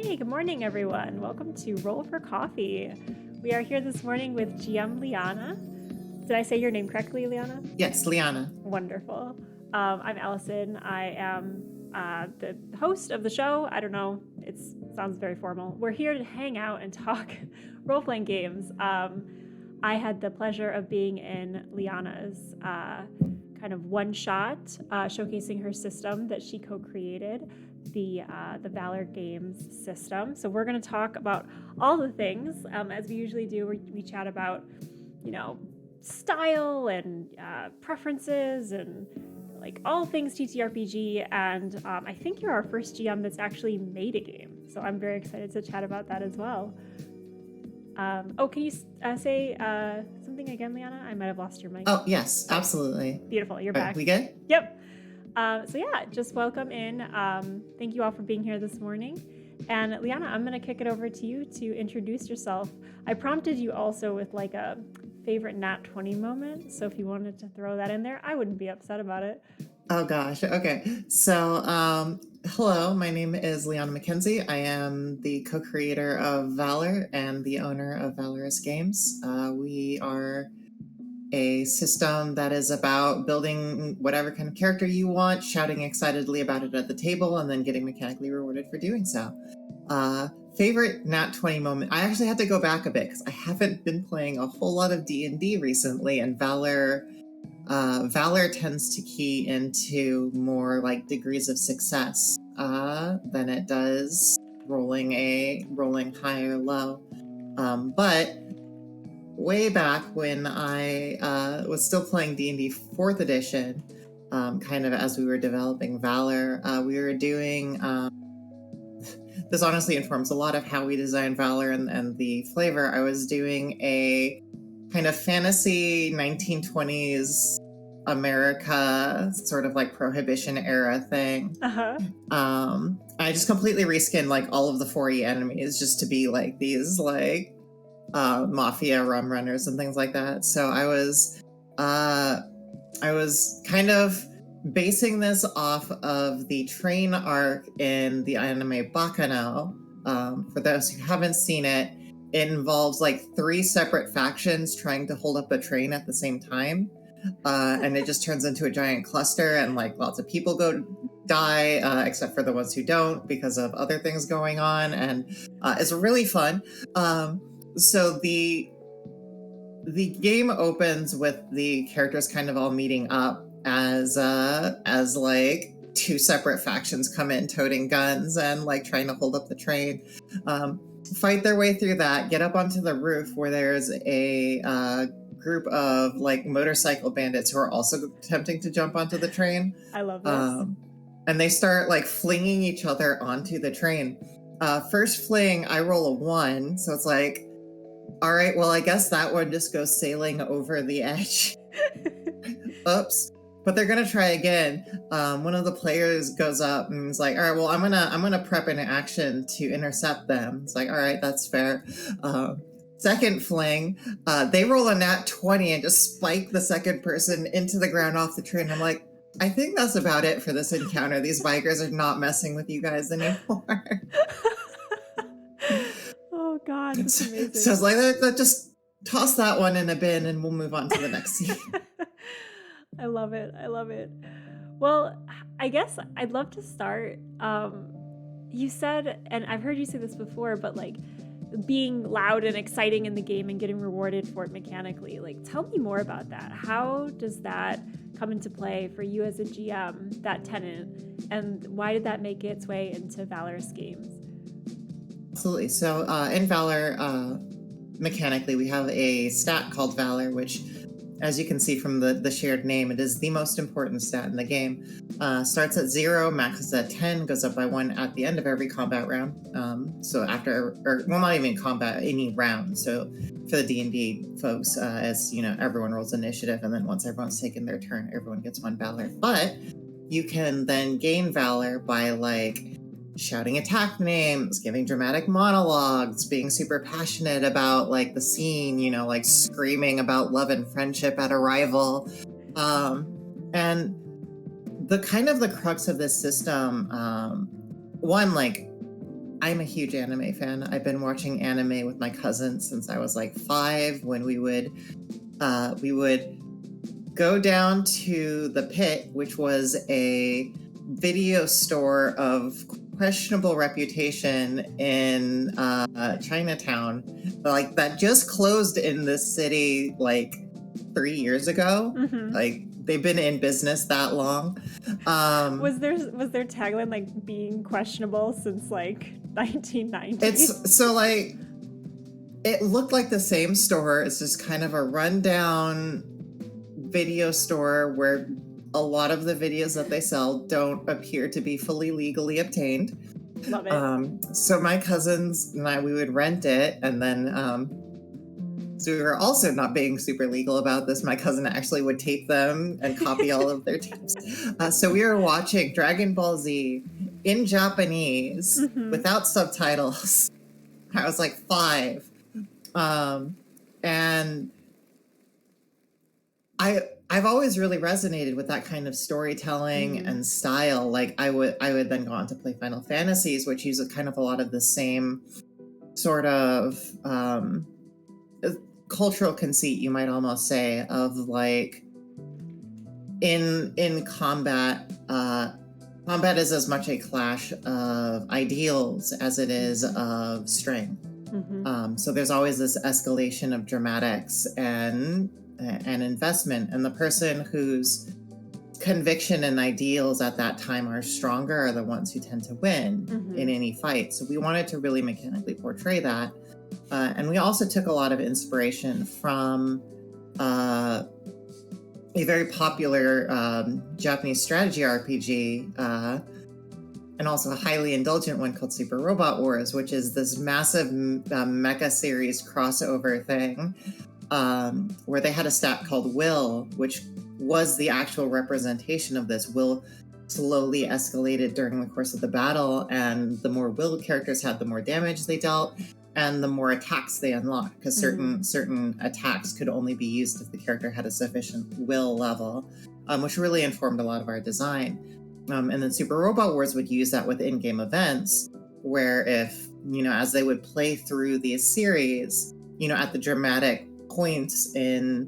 Hey, good morning, everyone. Welcome to Roll for Coffee. We are here this morning with GM Liana. Did I say your name correctly, Liana? Yes, Liana. Wonderful. I'm Allison. I am the host of the show. I don't know. It sounds very formal. We're here to hang out and talk role-playing games. I had the pleasure of being in Liana's kind of one-shot showcasing her system that she co-created, the Valor Games system. So we're going to talk about all the things, as we usually do. We chat about, style and preferences and like all things TTRPG. And I think you're our first GM that's actually made a game. So I'm very excited to chat about that as well. Can you say something again, Liana? I might have lost your mic. Oh, yes, absolutely. Beautiful. You're back. We good? Yep. Just welcome in. Thank you all for being here this morning. And Liana, I'm going to kick it over to you to introduce yourself. I prompted you also with like a favorite Nat 20 moment. So if you wanted to throw that in there, I wouldn't be upset about it. Oh, gosh. Okay. So, hello, my name is Liana McKenzie. I am the co-creator of Valor and the owner of Valorous Games. We are a system that is about building whatever kind of character you want, shouting excitedly about it at the table, and then getting mechanically rewarded for doing so. Favorite Nat 20 moment. I actually had to go back a bit because I haven't been playing a whole lot of D&D recently, and Valor tends to key into more like degrees of success than it does rolling high or low. But way back when I was still playing D&D 4th edition, kind of as we were developing Valor, we were doing... this honestly informs a lot of how we design Valor and the flavor. I was doing a kind of fantasy 1920s America, sort of like Prohibition era thing. I just completely reskinned like all of the 4E enemies just to be like these like mafia rum runners and things like that. So I was kind of basing this off of the train arc in the anime Bakano. For those who haven't seen it, it involves like 3 separate factions trying to hold up a train at the same time. And it just turns into a giant cluster, and like lots of people die, except for the ones who don't because of other things going on. And it's really fun. So the game opens with the characters kind of all meeting up as like 2 separate factions come in toting guns and like trying to hold up the train, fight their way through that, get up onto the roof where there's a group of like motorcycle bandits who are also attempting to jump onto the train. I love this. And they start like flinging each other onto the train. First fling, I roll a 1, so it's like, all right, well, I guess that one just goes sailing over the edge. Oops. But they're gonna try again. One of the players goes up and is like, all right, well, I'm gonna prep an action to intercept them. It's like, all right, that's fair. Second fling, they roll a nat 20 and just spike the second person into the ground off the train. I'm like, I think that's about it for this encounter. These bikers are not messing with you guys anymore. Oh God, that's amazing. So it's like, just toss that one in a bin and we'll move on to the next scene. I love it. Well, I guess I'd love to start. You said, and I've heard you say this before, but like being loud and exciting in the game and getting rewarded for it mechanically. Like, tell me more about that. How does that come into play for you as a GM, that tenant, and why did that make its way into Valorous Games? Absolutely. So in Valor, mechanically, we have a stat called Valor, which, as you can see from the shared name, it is the most important stat in the game. Starts at 0, maxes at 10, goes up by 1 at the end of every combat round. So after, not even combat, any round. So for the D&D folks, as you know, everyone rolls initiative, and then once everyone's taken their turn, everyone gets 1 Valor. But you can then gain Valor by like shouting attack names, giving dramatic monologues, being super passionate about like the scene, like screaming about love and friendship at a rival. And the kind of the crux of this system, one, like I'm a huge anime fan. I've been watching anime with my cousins since I was like 5, when we would go down to the Pit, which was a video store of questionable reputation in Chinatown, like that just closed in this city like 3 years ago. Mm-hmm. Like they've been in business that long. Was their tagline like being questionable since like 1990? It's so like it looked like the same store. It's just kind of a rundown video store where a lot of the videos that they sell don't appear to be fully legally obtained. Love it. So my cousins and I, we would rent it, and then so we were also not being super legal about this. My cousin actually would tape them and copy all of their tapes. So we were watching Dragon Ball Z in Japanese without subtitles. I was like 5. And I've always really resonated with that kind of storytelling and style. Like I would then go on to play Final Fantasies, which use kind of a lot of the same sort of cultural conceit, you might almost say, of like in combat. Combat is as much a clash of ideals as it is of strength. So there's always this escalation of dramatics and investment, and the person whose conviction and ideals at that time are stronger are the ones who tend to win in any fight. So we wanted to really mechanically portray that, and we also took a lot of inspiration from a very popular Japanese strategy RPG, and also a highly indulgent one called Super Robot Wars, which is this massive mecha series crossover thing, where they had a stat called Will, which was the actual representation of this. Will slowly escalated during the course of the battle, and the more Will characters had, the more damage they dealt, and the more attacks they unlocked, because certain attacks could only be used if the character had a sufficient Will level, which really informed a lot of our design. And then Super Robot Wars would use that with in-game events, where if, as they would play through these series, at the dramatic points in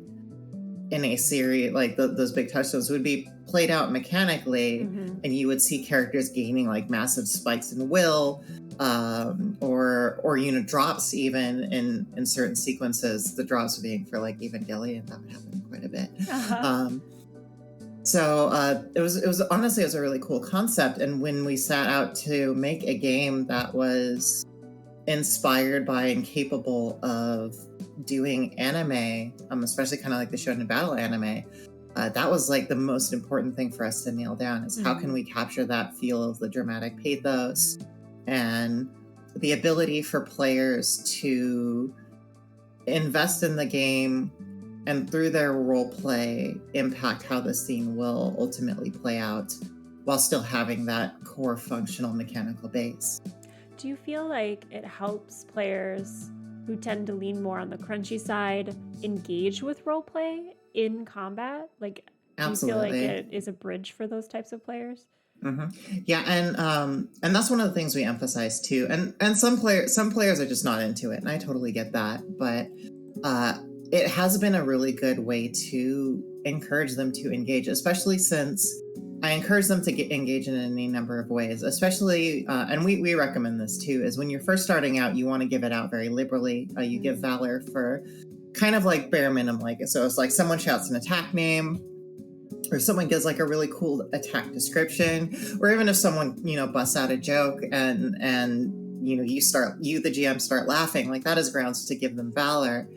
a series, like those big touchstones would be played out mechanically, and you would see characters gaining like massive spikes in will, or drops even in certain sequences. The drops being for like Evangelion, that would happen quite a bit. So it was honestly, it was a really cool concept. And when we set out to make a game that was inspired by and capable of doing anime, especially kind of like the shonen battle anime, that was like the most important thing for us to nail down, is how can we capture that feel of the dramatic pathos and the ability for players to invest in the game and through their role play impact how the scene will ultimately play out, while still having that core functional mechanical base. Do you feel like it helps players who tend to lean more on the crunchy side engage with roleplay in combat? Like, Absolutely. Do you feel like it is a bridge for those types of players? Yeah, and that's one of the things we emphasize too. And some players are just not into it, and I totally get that. But it has been a really good way to encourage them to engage, especially since I encourage them to engage in any number of ways, especially, and we recommend this too, is when you're first starting out, you want to give it out very liberally. You give Valor for kind of like bare minimum, so it's like someone shouts an attack name, or someone gives like a really cool attack description, or even if someone, busts out a joke and you the GM start laughing, like that is grounds to give them Valor.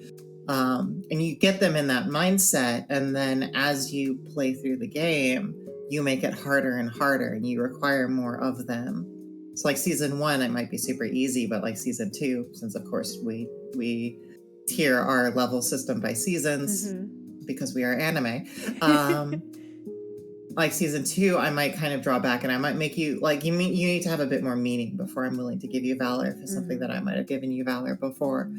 And you get them in that mindset, and then as you play through the game, you make it harder and harder, and you require more of them. So like season 1, it might be super easy, but like season 2, since of course we tier our level system by seasons because we are anime, like season 2, I might kind of draw back, and I might make you like, you need to have a bit more meaning before I'm willing to give you Valor for something that I might have given you Valor before.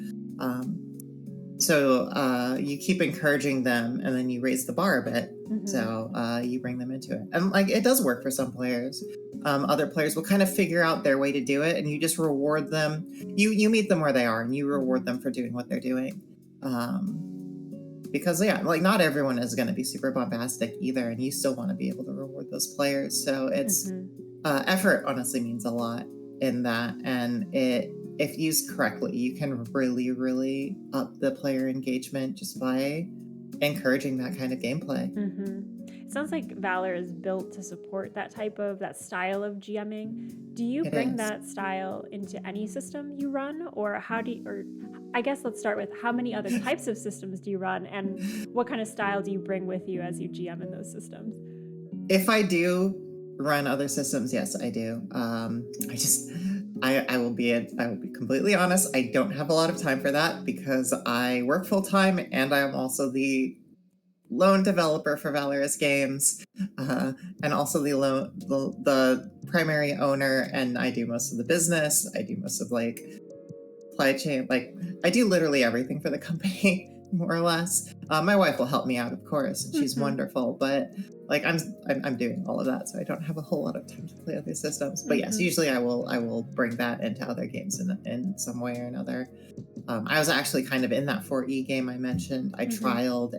So you keep encouraging them, and then you raise the bar a bit. So you bring them into it, and like it does work for some players. Other players will kind of figure out their way to do it, and you just reward them. You meet them where they are, and you reward them for doing what they're doing. Because yeah, like not everyone is going to be super bombastic either, and you still want to be able to reward those players. So it's effort honestly means a lot in that, and if used correctly, you can really, really up the player engagement just by encouraging that kind of gameplay. It sounds like Valor is built to support that style of GMing. Do you bring that style into any system you run, or I guess let's start with how many other types of systems do you run, and what kind of style do you bring with you as you GM in those systems? If I do run other systems, yes, I do. I will be completely honest. I don't have a lot of time for that because I work full time, and I am also the lone developer for Valorous Games, and also the primary owner. And I do most of the business. I do most of like supply chain. Like I do literally everything for the company, more or less. My wife will help me out, of course, and she's wonderful. But like I'm doing all of that, so I don't have a whole lot of time to play other systems. But yes, usually I will bring that into other games in some way or another. I was actually kind of in that 4E game I mentioned. I trialed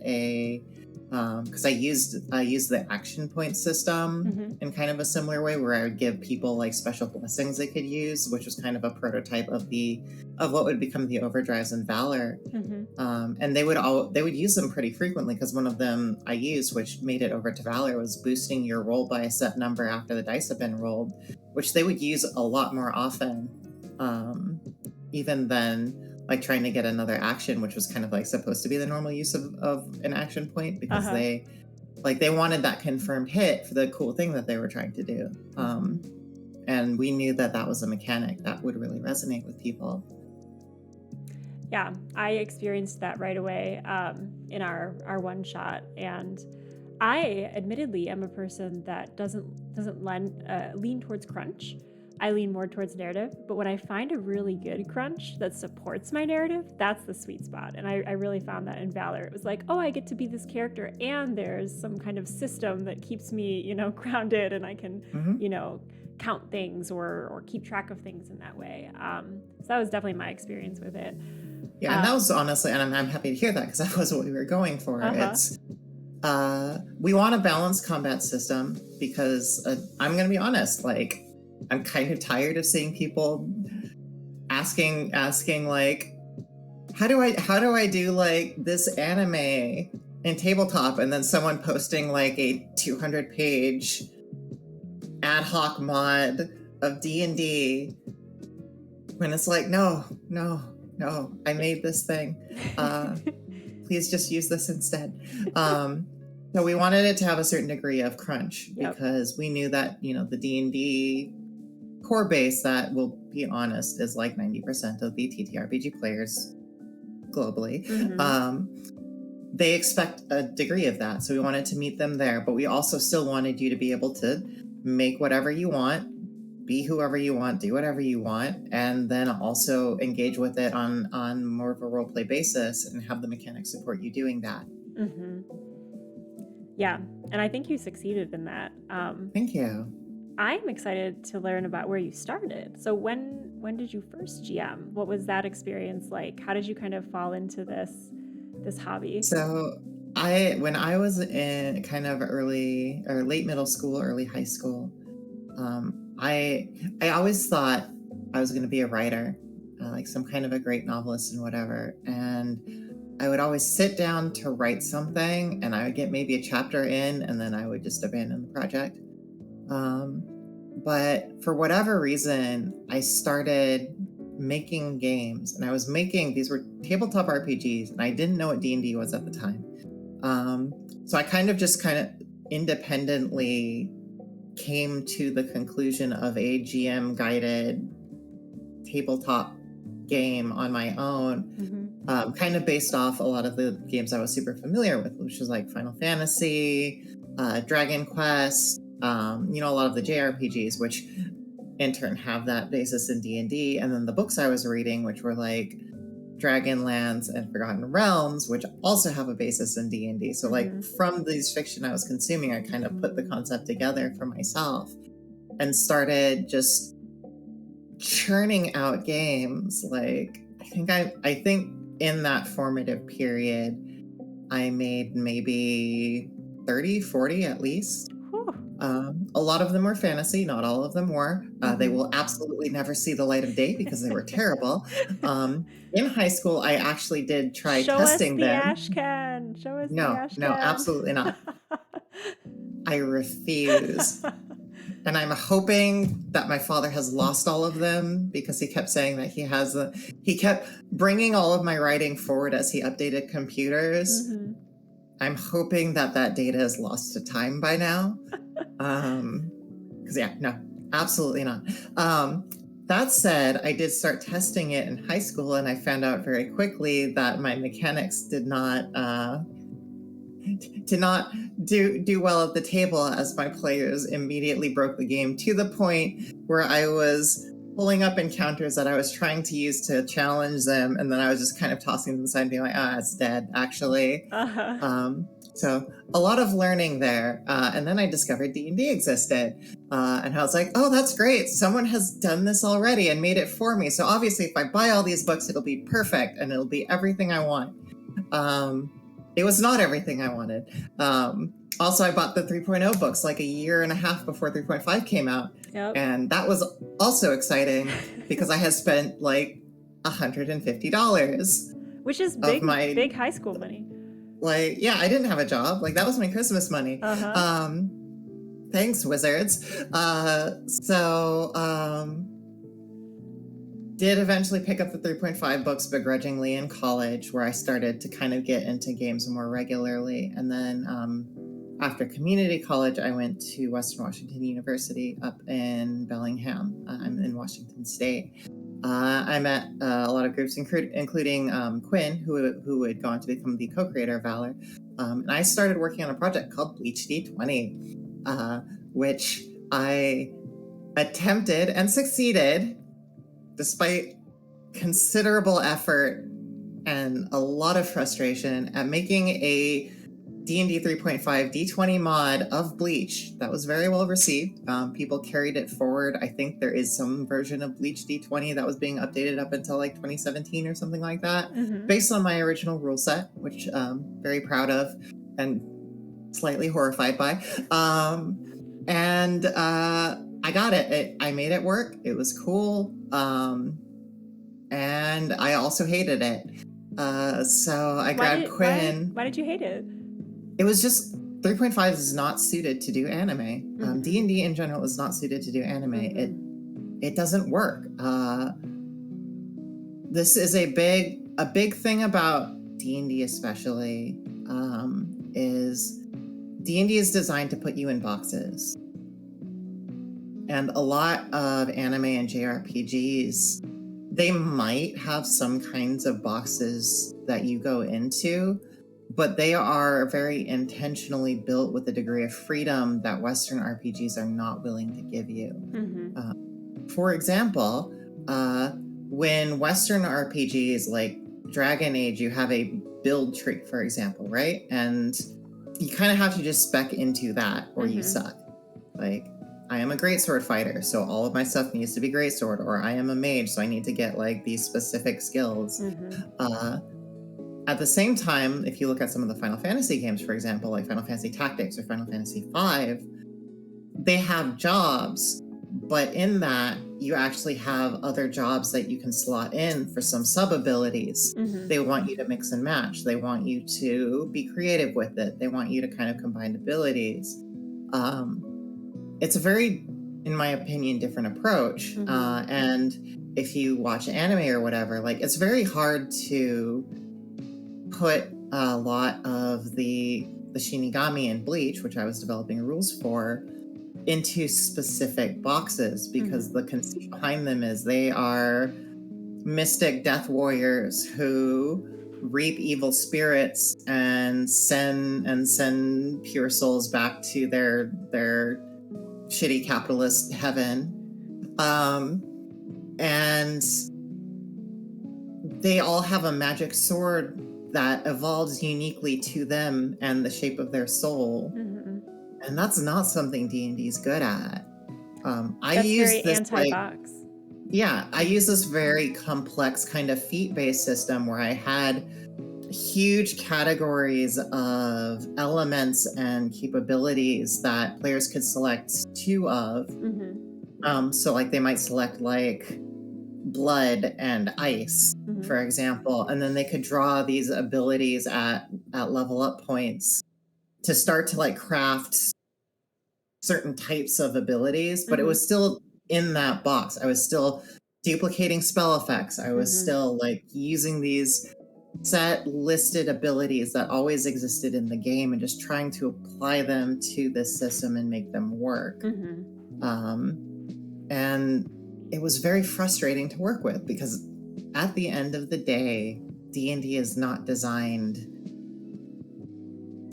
because I used the action point system in kind of a similar way, where I would give people like special blessings they could use, which was kind of a prototype of what would become the overdrives in Valor. And they would use them pretty frequently, because one of them I used, which made it over to Valor, was boosting your roll by a set number after the dice have been rolled, which they would use a lot more often, even than like trying to get another action, which was kind of like supposed to be the normal use of an action point, because they wanted that confirmed hit for the cool thing that they were trying to do. And we knew that was a mechanic that would really resonate with people. Yeah, I experienced that right away in our one shot, and I admittedly am a person that doesn't lean towards crunch. I lean more towards narrative, but when I find a really good crunch that supports my narrative, that's the sweet spot. And I really found that in Valor. It was like, oh, I get to be this character, and there's some kind of system that keeps me, grounded, and I can, count things or keep track of things in that way. So that was definitely my experience with it. Yeah, and that was honestly, and I'm happy to hear that, because that was what we were going for. It's we want a balanced combat system, because I'm going to be honest, like I'm kind of tired of seeing people asking like, how do I do like this anime in tabletop, and then someone posting like a 200-page ad hoc mod of D&D, when it's like, no, I made this thing. Please just use this instead. So we wanted it to have a certain degree of crunch, because we knew that, the D&D core base, that, will be honest, is like 90% of the TTRPG players globally. They expect a degree of that. So we wanted to meet them there, but we also still wanted you to be able to make whatever you want, be whoever you want, do whatever you want, and then also engage with it on more of a roleplay basis, and have the mechanics support you doing that. Yeah, and I think you succeeded in that. Thank you. I'm excited to learn about where you started. So when did you first GM? What was that experience like? How did you kind of fall into this hobby? So when I was in kind of early or late middle school, early high school, I always thought I was going to be a writer, like some kind of a great novelist and whatever. And I would always sit down to write something, and I would get maybe a chapter in, and then I would just abandon the project. But for whatever reason, I started making games, and these were tabletop RPGs, and I didn't know what D&D was at the time. So I kind of independently came to the conclusion of a GM guided tabletop game on my own, kind of based off a lot of the games I was super familiar with, which was like Final Fantasy, Dragon Quest, a lot of the JRPGs, which in turn have that basis in D&D, and then the books I was reading, which were like Dragonlance and Forgotten Realms, which also have a basis in D&D. So like from these fiction I was consuming, I kind of put the concept together for myself and started just churning out games. Like I think in that formative period, I made maybe 30, 40 at least. A lot of them were fantasy, not all of them were. They will absolutely never see the light of day because they were terrible. In high school, I actually did try testing them. Show us the No, ashcan. absolutely not. I refuse. And I'm hoping that my father has lost all of them because he kept saying that he kept bringing all of my writing forward as he updated computers. I'm hoping that data is lost to time by now. Because no, absolutely not. That said, I did start testing it in high school, and I found out very quickly that my mechanics did not do well at the table, as my players immediately broke the game to the point where I was pulling up encounters that I was trying to use to challenge them, and then I was just kind of tossing them aside and being like, it's dead, actually. So a lot of learning there. And then I discovered D&D existed. And I was like, oh, that's great. Someone has done this already and made it for me. So obviously, if I buy all these books, it'll be perfect and it'll be everything I want. It was not everything I wanted. Also, I bought the 3.0 books like a year and a half before 3.5 came out. Yep. And that was also exciting because I had spent like $150. Which is big high school money. Like, yeah, I didn't have a job. Like, that was my Christmas money. Thanks, Wizards. Did eventually pick up the 3.5 books begrudgingly in college, where I started to kind of get into games more regularly. And then after community college, I went to Western Washington University up in Bellingham. I'm in Washington State. I met a lot of groups, including Quinn, who had gone to become the co-creator of Valor. And I started working on a project called Bleach D20, which I attempted and succeeded despite considerable effort and a lot of frustration at making a D&D 3.5 D20 mod of Bleach that was very well received. People carried it forward. I think there is some version of Bleach D20 that was being updated up until like 2017 or something like that, based on my original rule set, which I'm very proud of and slightly horrified by. And I got it. I made it work. It was cool. And I also hated it. So I grabbed Quinn. Why did you hate it? It was just 3.5 is not suited to do anime. D&D in general is not suited to do anime. It doesn't work. This is a big thing about D&D especially, is D&D is designed to put you in boxes. And a lot of anime and JRPGs, they might have some kinds of boxes that you go into, but they are very intentionally built with a degree of freedom that Western RPGs are not willing to give you. For example, when Western RPGs like Dragon Age, you have a build tree, for example, right? And you kind of have to just spec into that or you suck. Like, I am a greatsword fighter, so all of my stuff needs to be greatsword, or I am a mage, so I need to get like these specific skills. At the same time, if you look at some of the Final Fantasy games, for example, like Final Fantasy Tactics or Final Fantasy V, they have jobs, but in that, you actually have other jobs that you can slot in for some sub-abilities. They want you to mix and match. They want you to be creative with it. They want you to kind of combine abilities. It's a very, in my opinion, different approach. And if you watch anime or whatever, like, it's very hard to put a lot of the Shinigami in Bleach, which I was developing rules for, into specific boxes, because the conceit behind them is they are mystic death warriors who reap evil spirits and send pure souls back to their shitty capitalist heaven. And they all have a magic sword that evolves uniquely to them and the shape of their soul. And that's not something D&D is good at. That's very anti-box. I use this very complex kind of feat-based system where I had huge categories of elements and capabilities that players could select two of. So like they might select like blood and ice, for example, and then they could draw these abilities at level up points to start to like craft certain types of abilities, but it was still in that box. I was still duplicating spell effects. I was still like using these set listed abilities that always existed in the game and just trying to apply them to this system and make them work. And it was very frustrating to work with because at the end of the day, D&D is not designed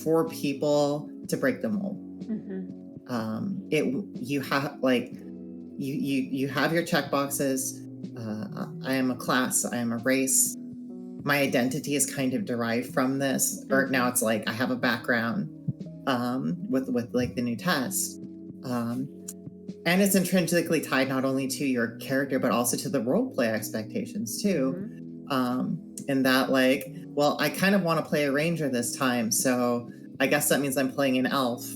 for people to break the mold. You have like you have your check boxes. I am a class. I am a race. My identity is kind of derived from this. Or now it's like I have a background with like the new test, and it's intrinsically tied not only to your character but also to the role play expectations too. And that like, well, I kind of want to play a ranger this time, so I guess that means I'm playing an elf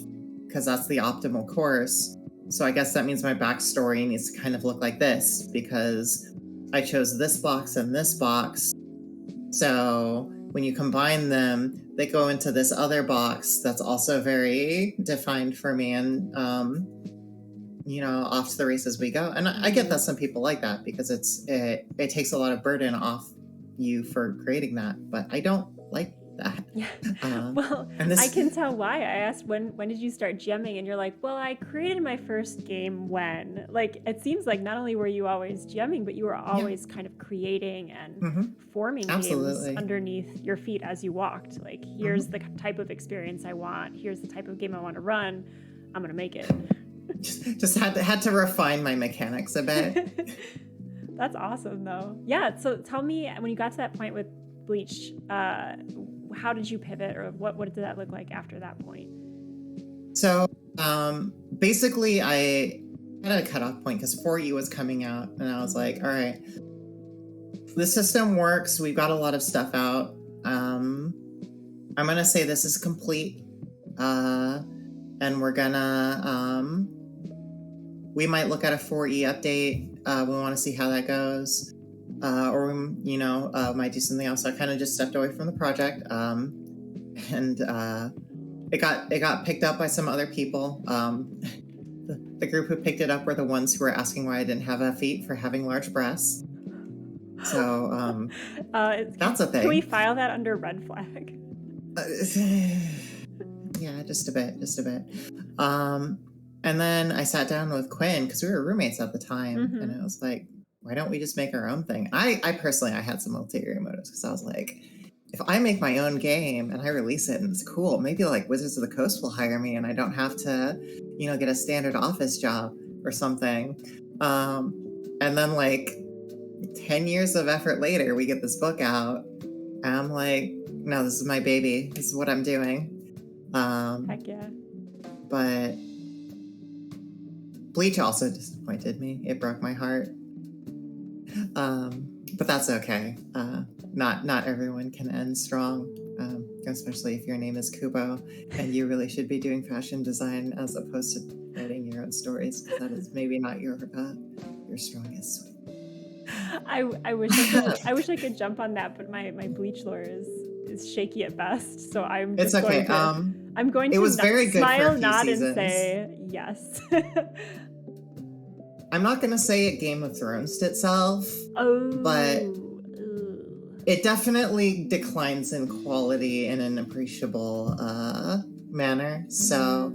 because that's the optimal course. So I guess that means my backstory needs to kind of look like this because I chose this box and this box. So when you combine them, they go into this other box that's also very defined for me. And, off to the races we go. And I get that some people like that because it takes a lot of burden off you for creating that. But I don't like that. Yeah. I can tell why. I asked when did you start GMing, and you're like, well, I created my first game when. Like, it seems like not only were you always GMing, but you were always kind of creating and forming games underneath your feet as you walked. Like, here's the type of experience I want. Here's the type of game I want to run. I'm gonna make it. Just had to refine my mechanics a bit. That's awesome, though. Yeah. So tell me, when you got to that point with Bleach, how did you pivot, or what did that look like after that point? So basically I had a cutoff point because 4E was coming out and I was like, all right, the system works. We've got a lot of stuff out. I'm going to say this is complete. And we're going to, we might look at a 4E update. We want to see how that goes. Or might do something else. So I kind of just stepped away from the project, and it got picked up by some other people. The group who picked it up were the ones who were asking why I didn't have a feat for having large breasts. So that's a thing. Can we file that under red flag? Yeah, just a bit. And then I sat down with Quinn because we were roommates at the time, and I was like, why don't we just make our own thing? I personally, I had some ulterior motives because I was like, if I make my own game and I release it and it's cool, maybe like Wizards of the Coast will hire me and I don't have to, get a standard office job or something. And then like 10 years of effort later, we get this book out and I'm like, no, this is my baby. This is what I'm doing. Heck yeah. But Bleach also disappointed me. It broke my heart. But that's okay. Not everyone can end strong, especially if your name is Kubo and you really should be doing fashion design as opposed to writing your own stories. That is maybe not your strongest suit. I wish I could jump on that, but my Bleach lore is shaky at best. So I'm just it's okay. I'm going to it was very good smile, for a few nod, seasons. and say yes. I'm not going to say it Game of Thrones itself, but it definitely declines in quality in an appreciable manner. So,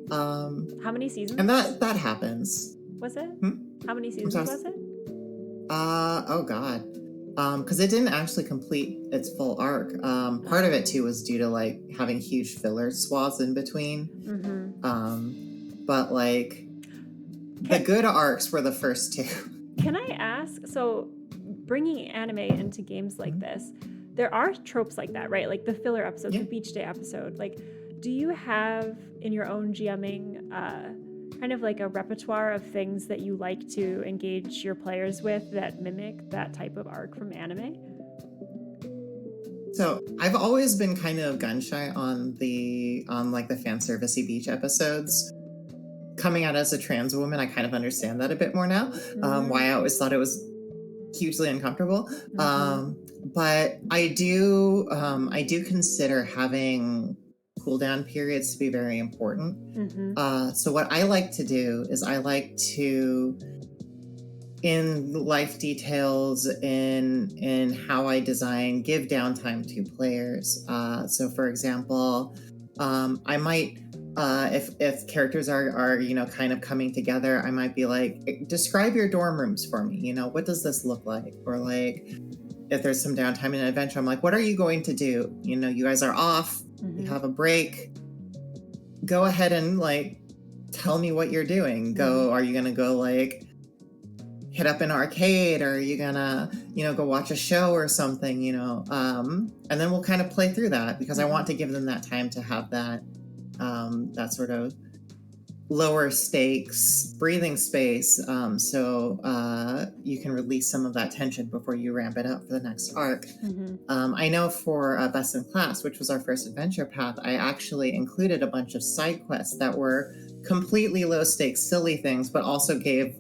how many seasons? And that happens. Was it? How many seasons was it? Oh God. Because it didn't actually complete its full arc. Part of it too was due to like having huge filler swaths in between. But like the good arcs were the first two. Can I ask? So bringing anime into games like this, there are tropes like that, right? Like the filler episode, the beach day episode. Like, do you have in your own GMing kind of like a repertoire of things that you like to engage your players with that mimic that type of arc from anime? So I've always been kind of gun shy on like the fan servicey beach episodes. Coming out as a trans woman, I kind of understand that a bit more now. Why I always thought it was hugely uncomfortable. But I do consider having cooldown periods to be very important. So what I like to do is I like to, in life details, in how I design, give downtime to players. So for example, I might, if characters are kind of coming together, I might be like, describe your dorm rooms for me. What does this look like? Or like, if there's some downtime in an adventure, I'm like, what are you going to do? You guys are off, you have a break. Go ahead and like, tell me what you're doing. Are you gonna go like hit up an arcade, or are you gonna, go watch a show or something, and then we'll kind of play through that, because I want to give them that time to have that, that sort of lower stakes breathing space, so you can release some of that tension before you ramp it up for the next arc. I know for Best in Class, which was our first adventure path, I actually included a bunch of side quests that were completely low stakes, silly things, but also gave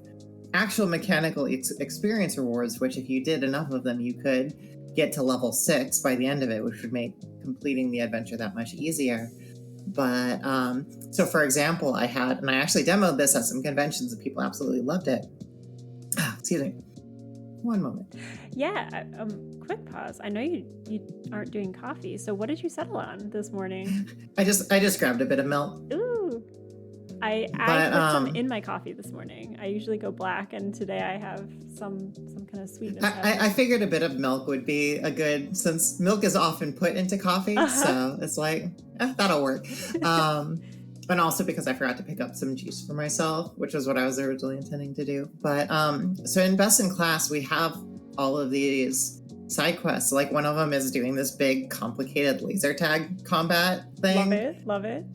actual mechanical experience rewards, which if you did enough of them, you could get to level 6 by the end of it, which would make completing the adventure that much easier. But so for example, I actually demoed this at some conventions and people absolutely loved it. Excuse me. One moment. Yeah, quick pause. I know you aren't doing coffee, so what did you settle on this morning? I just grabbed a bit of milk. Ooh. I put some in my coffee this morning. I usually go black, and today I have some kind of sweetness. I figured a bit of milk would be a good, since milk is often put into coffee, so it's like, that'll work. And also because I forgot to pick up some juice for myself, which was what I was originally intending to do. But so in Best in Class, we have all of these side quests. Like one of them is doing this big, complicated laser tag combat thing. Love it.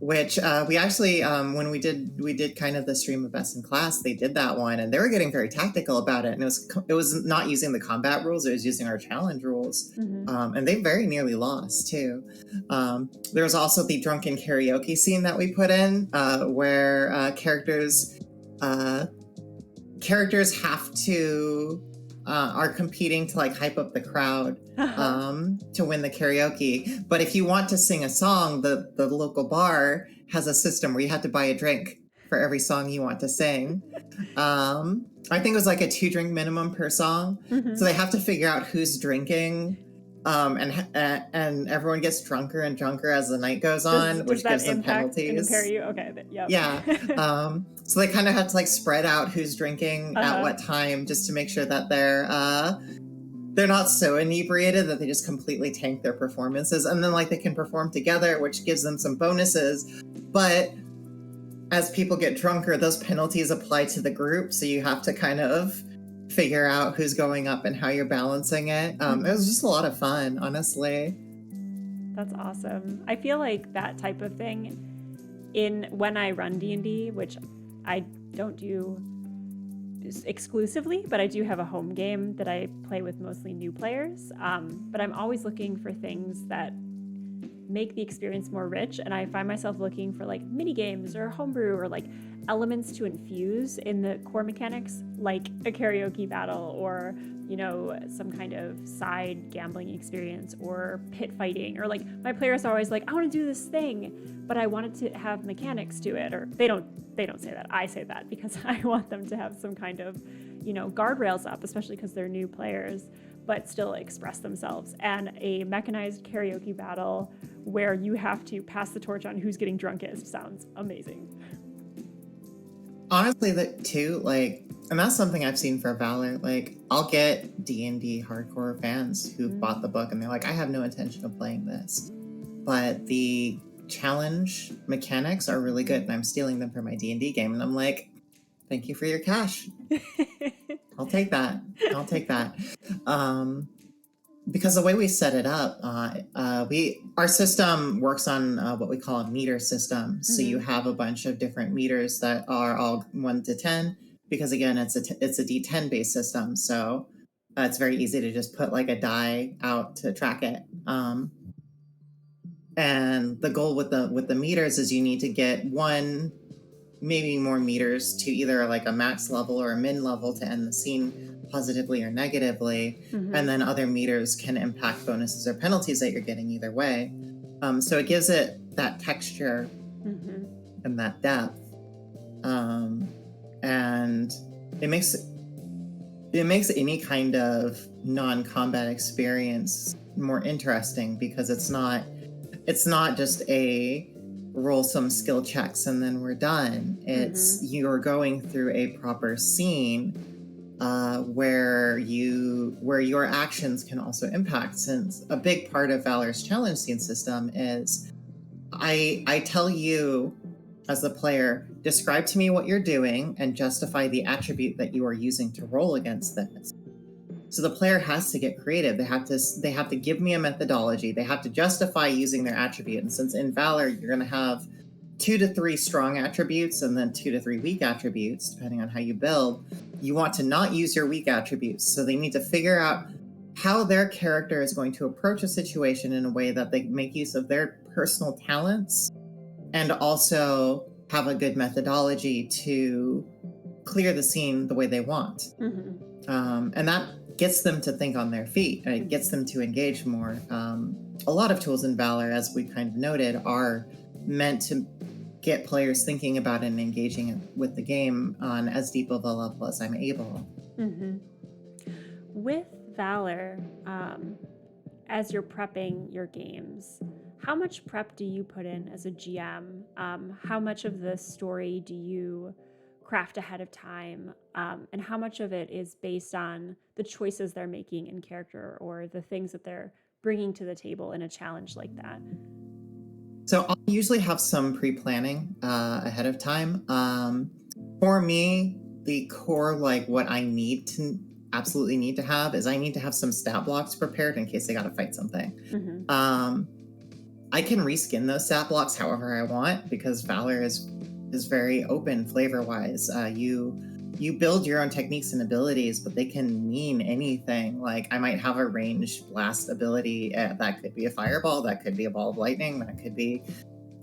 Which we actually, when we did kind of the stream of Best in Class, they did that one, and they were getting very tactical about it. And it was not using the combat rules; it was using our challenge rules, and they very nearly lost too. There was also the drunken karaoke scene that we put in, where characters have to. Are competing to like hype up the crowd to win the karaoke. But if you want to sing a song, the local bar has a system where you have to buy a drink for every song you want to sing. I think it was like a 2-drink minimum per song. So they have to figure out who's drinking. And everyone gets drunker and drunker as the night goes on, which gives them penalties. Impair you? Okay. Yep. Yeah. So they kind of have to like spread out who's drinking at what time, just to make sure that they're not so inebriated that they just completely tank their performances, and then like they can perform together, which gives them some bonuses. But as people get drunker, those penalties apply to the group, so you have to kind of figure out who's going up and how you're balancing it. It was just a lot of fun, honestly. That's awesome. I feel like that type of thing when I run D&D, which I don't do exclusively, but I do have a home game that I play with mostly new players. But I'm always looking for things that make the experience more rich, and I find myself looking for like mini games or homebrew or like elements to infuse in the core mechanics, like a karaoke battle or some kind of side gambling experience or pit fighting, or like my players are always like, I want to do this thing, but I want it to have mechanics to it. Or they don't say that, I say that because I want them to have some kind of guardrails up, especially because they're new players, but still express themselves. And a mechanized karaoke battle where you have to pass the torch on who's getting drunkest sounds amazing. Honestly, that too, like, and that's something I've seen for Valor. Like, I'll get D&D hardcore fans who've bought the book and they're like, I have no intention of playing this, but the challenge mechanics are really good and I'm stealing them for my D&D game. And I'm like, thank you for your cash. I'll take that. I'll take that. Because the way we set it up, our system works on what we call a meter system. So you have a bunch of different meters that are all 1 to 10. Because again, it's a D10 based system, so it's very easy to just put like a die out to track it. And the goal with the meters is you need to get one, maybe more meters to either like a max level or a min level to end the scene positively or negatively, and then other meters can impact bonuses or penalties that you're getting either way. So it gives it that texture and that depth, and it makes any kind of non-combat experience more interesting, because it's not just a roll some skill checks and then we're done. It's you're going through a proper scene where your actions can also impact, since a big part of Valor's challenge scene system is I tell you as the player, describe to me what you're doing and justify the attribute that you are using to roll against this. So the player has to get creative. They have to give me a methodology. They have to justify using their attribute. And since in Valor you're going to have 2 to 3 strong attributes and then 2 to 3 weak attributes, depending on how you build, you want to not use your weak attributes. So they need to figure out how their character is going to approach a situation in a way that they make use of their personal talents and also have a good methodology to clear the scene the way they want. And that gets them to think on their feet, and it gets them to engage more. A lot of tools in Valor, as we kind of noted, are meant to get players thinking about and engaging with the game on as deep of a level as I'm able. With Valor, as you're prepping your games, how much prep do you put in as a GM? How much of the story do you craft ahead of time? And how much of it is based on the choices they're making in character or the things that they're bringing to the table in a challenge like that? So I'll usually have some pre-planning ahead of time. For me, the core, like what I absolutely need to have is I need to have some stat blocks prepared in case I got to fight something. I can reskin those stat blocks however I want, because Valor is very open flavor-wise. You build your own techniques and abilities, but they can mean anything. Like I might have a ranged blast ability that could be a fireball, that could be a ball of lightning, that could be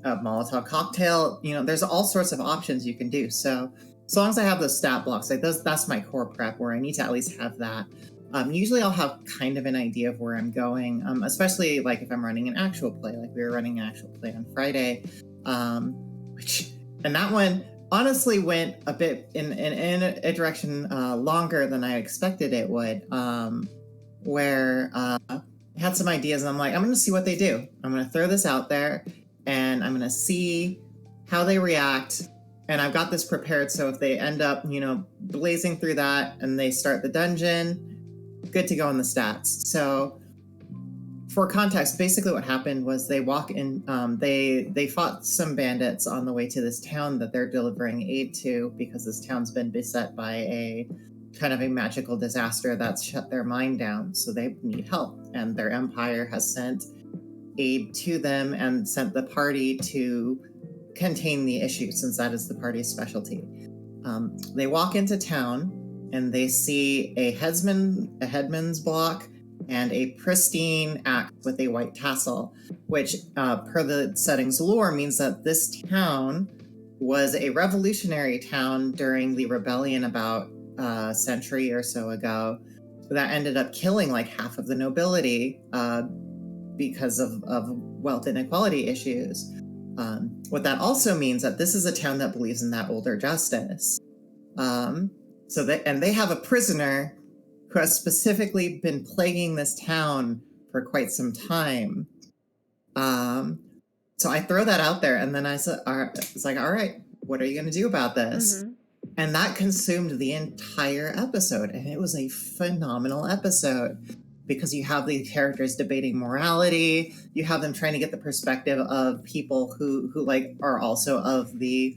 a Molotov cocktail. There's all sorts of options you can do. So as long as I have those stat blocks, like that's my core prep, where I need to at least have that. Usually I'll have kind of an idea of where I'm going, especially like if I'm running an actual play, like we were running an actual play on Friday, and that one honestly went a bit in a direction longer than I expected it would, where I had some ideas and I'm like, I'm going to see what they do. I'm going to throw this out there and I'm going to see how they react. And I've got this prepared, so if they end up, blazing through that and they start the dungeon, good to go in the stats. So for context, basically what happened was they walk in, they fought some bandits on the way to this town that they're delivering aid to, because this town's been beset by a kind of a magical disaster that's shut their mine down. So they need help, and their empire has sent aid to them and sent the party to contain the issue, since that is the party's specialty. They walk into town and they see a headsman's block and a pristine axe with a white tassel, which per the setting's lore means that this town was a revolutionary town during the rebellion about a century or so ago that ended up killing like half of the nobility because of wealth inequality issues. What that also means that this is a town that believes in that older justice. And they have a prisoner who has specifically been plaguing this town for quite some time. So I throw that out there, and then I said, it's like, all right, what are you going to do about this? And that consumed the entire episode, and it was a phenomenal episode, because you have the characters debating morality, you have them trying to get the perspective of people who like are also of the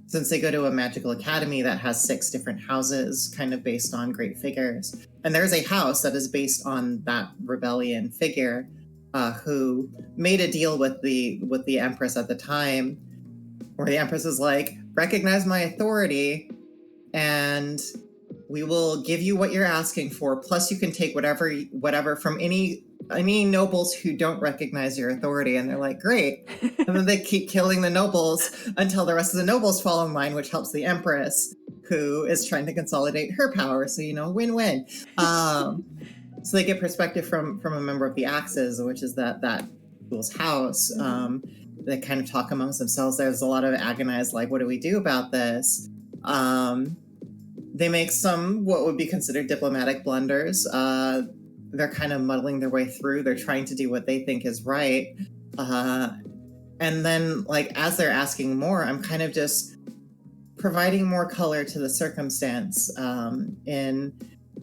since they go to a magical academy that has 6 different houses kind of based on great figures. And there's a house that is based on that rebellion figure who made a deal with the Empress at the time, where the Empress is like, recognize my authority and we will give you what you're asking for, plus you can take whatever from any nobles who don't recognize your authority. And they're like, great. And then they keep killing the nobles until the rest of the nobles fall in line, which helps the Empress, who is trying to consolidate her power. So, win-win. So they get perspective from a member of the Axes, which is that school's house. They kind of talk amongst themselves. There's a lot of agonized, like, what do we do about this? They make some what would be considered diplomatic blunders. They're kind of muddling their way through. They're trying to do what they think is right. And then, like, as they're asking more, I'm kind of just providing more color to the circumstance in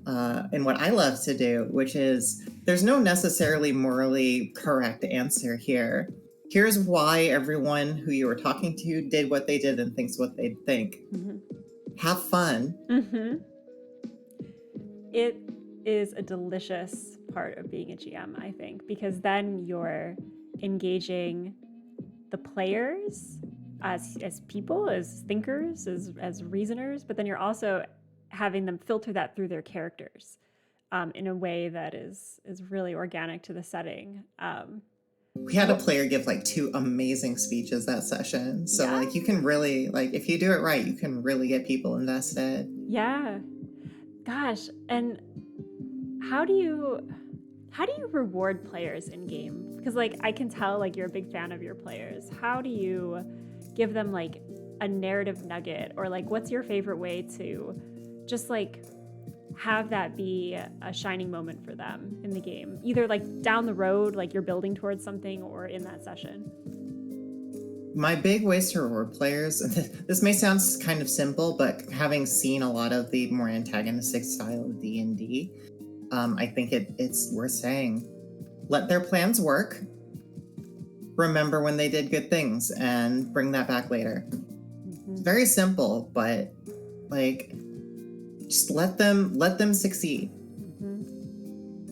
what I love to do, which is there's no necessarily morally correct answer here. Here's why everyone who you were talking to did what they did and thinks what they think. Have fun. It is a delicious part of being a GM, I think, because then you're engaging the players as people, as thinkers, as reasoners, but then you're also having them filter that through their characters in a way that is really organic to the setting. We had a player give like 2 amazing speeches that session. So like you can really, like, if you do it right, you can really get people invested. Yeah. Gosh. And how do you reward players in game? Because like I can tell like you're a big fan of your players. How do you give them like a narrative nugget, or like what's your favorite way to just like have that be a shining moment for them in the game, either like down the road, like you're building towards something, or in that session? My big ways to reward players, this may sound kind of simple, but having seen a lot of the more antagonistic style of D&D, I think it's worth saying. Let their plans work. Remember when they did good things and bring that back later. It's very simple, but like, just let them succeed.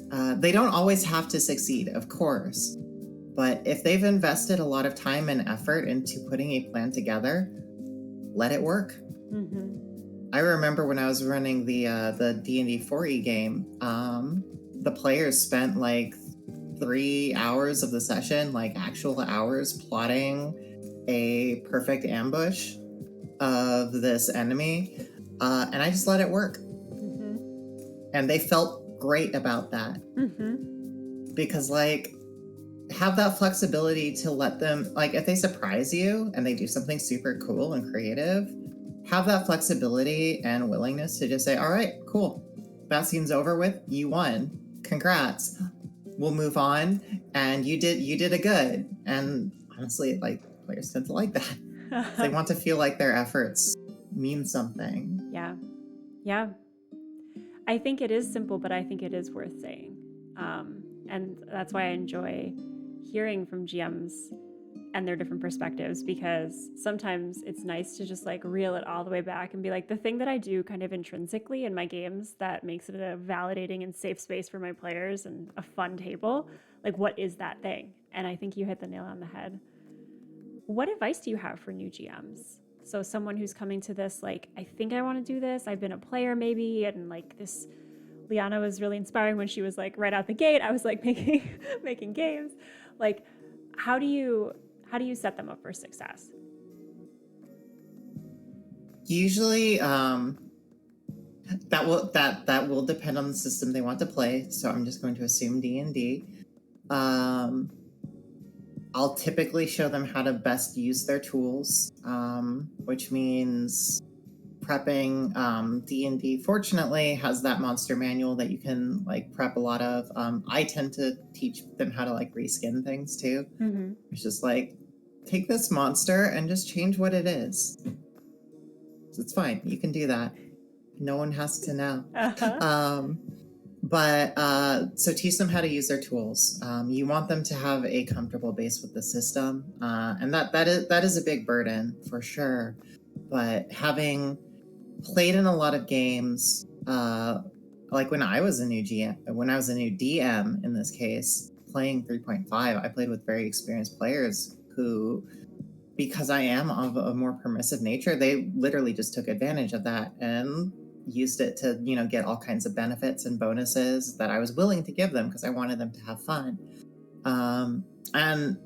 They don't always have to succeed, of course. But if they've invested a lot of time and effort into putting a plan together, let it work. I remember when I was running the D&D 4e game, the players spent like 3 hours of the session, like actual hours, plotting a perfect ambush of this enemy. And I just let it work. And they felt great about that. Because like, have that flexibility to let them, like, if they surprise you and they do something super cool and creative, have that flexibility and willingness to just say, all right, cool, that scene's over with, you won, congrats, we'll move on, and you did a good. And honestly, like, players tend to like that. They want to feel like their efforts mean something. Yeah. I think it is simple, but I think it is worth saying. And that's why I enjoy hearing from GMs and their different perspectives, because sometimes it's nice to just like reel it all the way back and be like, the thing that I do kind of intrinsically in my games that makes it a validating and safe space for my players and a fun table, like what is that thing? And I think you hit the nail on the head. What advice do you have for new GMs? So someone who's coming to this, like, I think I want to do this. I've been a player maybe, and like this, Liana was really inspiring when she was like right out the gate. I was like making games. Like, how do you set them up for success? Usually, that will depend on the system they want to play. So I'm just going to assume D&D. I'll typically show them how to best use their tools, which means prepping. D&D fortunately has that monster manual that you can like prep a lot of. I tend to teach them how to like reskin things too. It's just like, take this monster and just change what it is. So it's fine, you can do that. No one has to know. So teach them how to use their tools. You want them to have a comfortable base with the system, and that is a big burden for sure. but having played in a lot of games, like when I was a new DM in this case, playing 3.5, I played with very experienced players who, because I am of a more permissive nature, they literally just took advantage of that and used it to, get all kinds of benefits and bonuses that I was willing to give them because I wanted them to have fun. And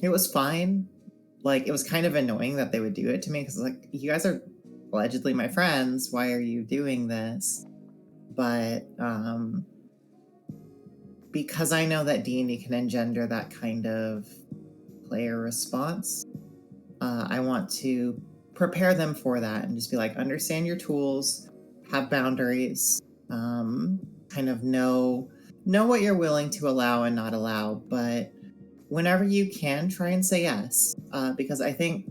it was fine. Like, it was kind of annoying that they would do it to me because, like, you guys are allegedly my friends. Why are you doing this? But because I know that D&D can engender that kind of player response, I want to prepare them for that and just be like, understand your tools, have boundaries, kind of know what you're willing to allow and not allow, but whenever you can, try and say yes, because I think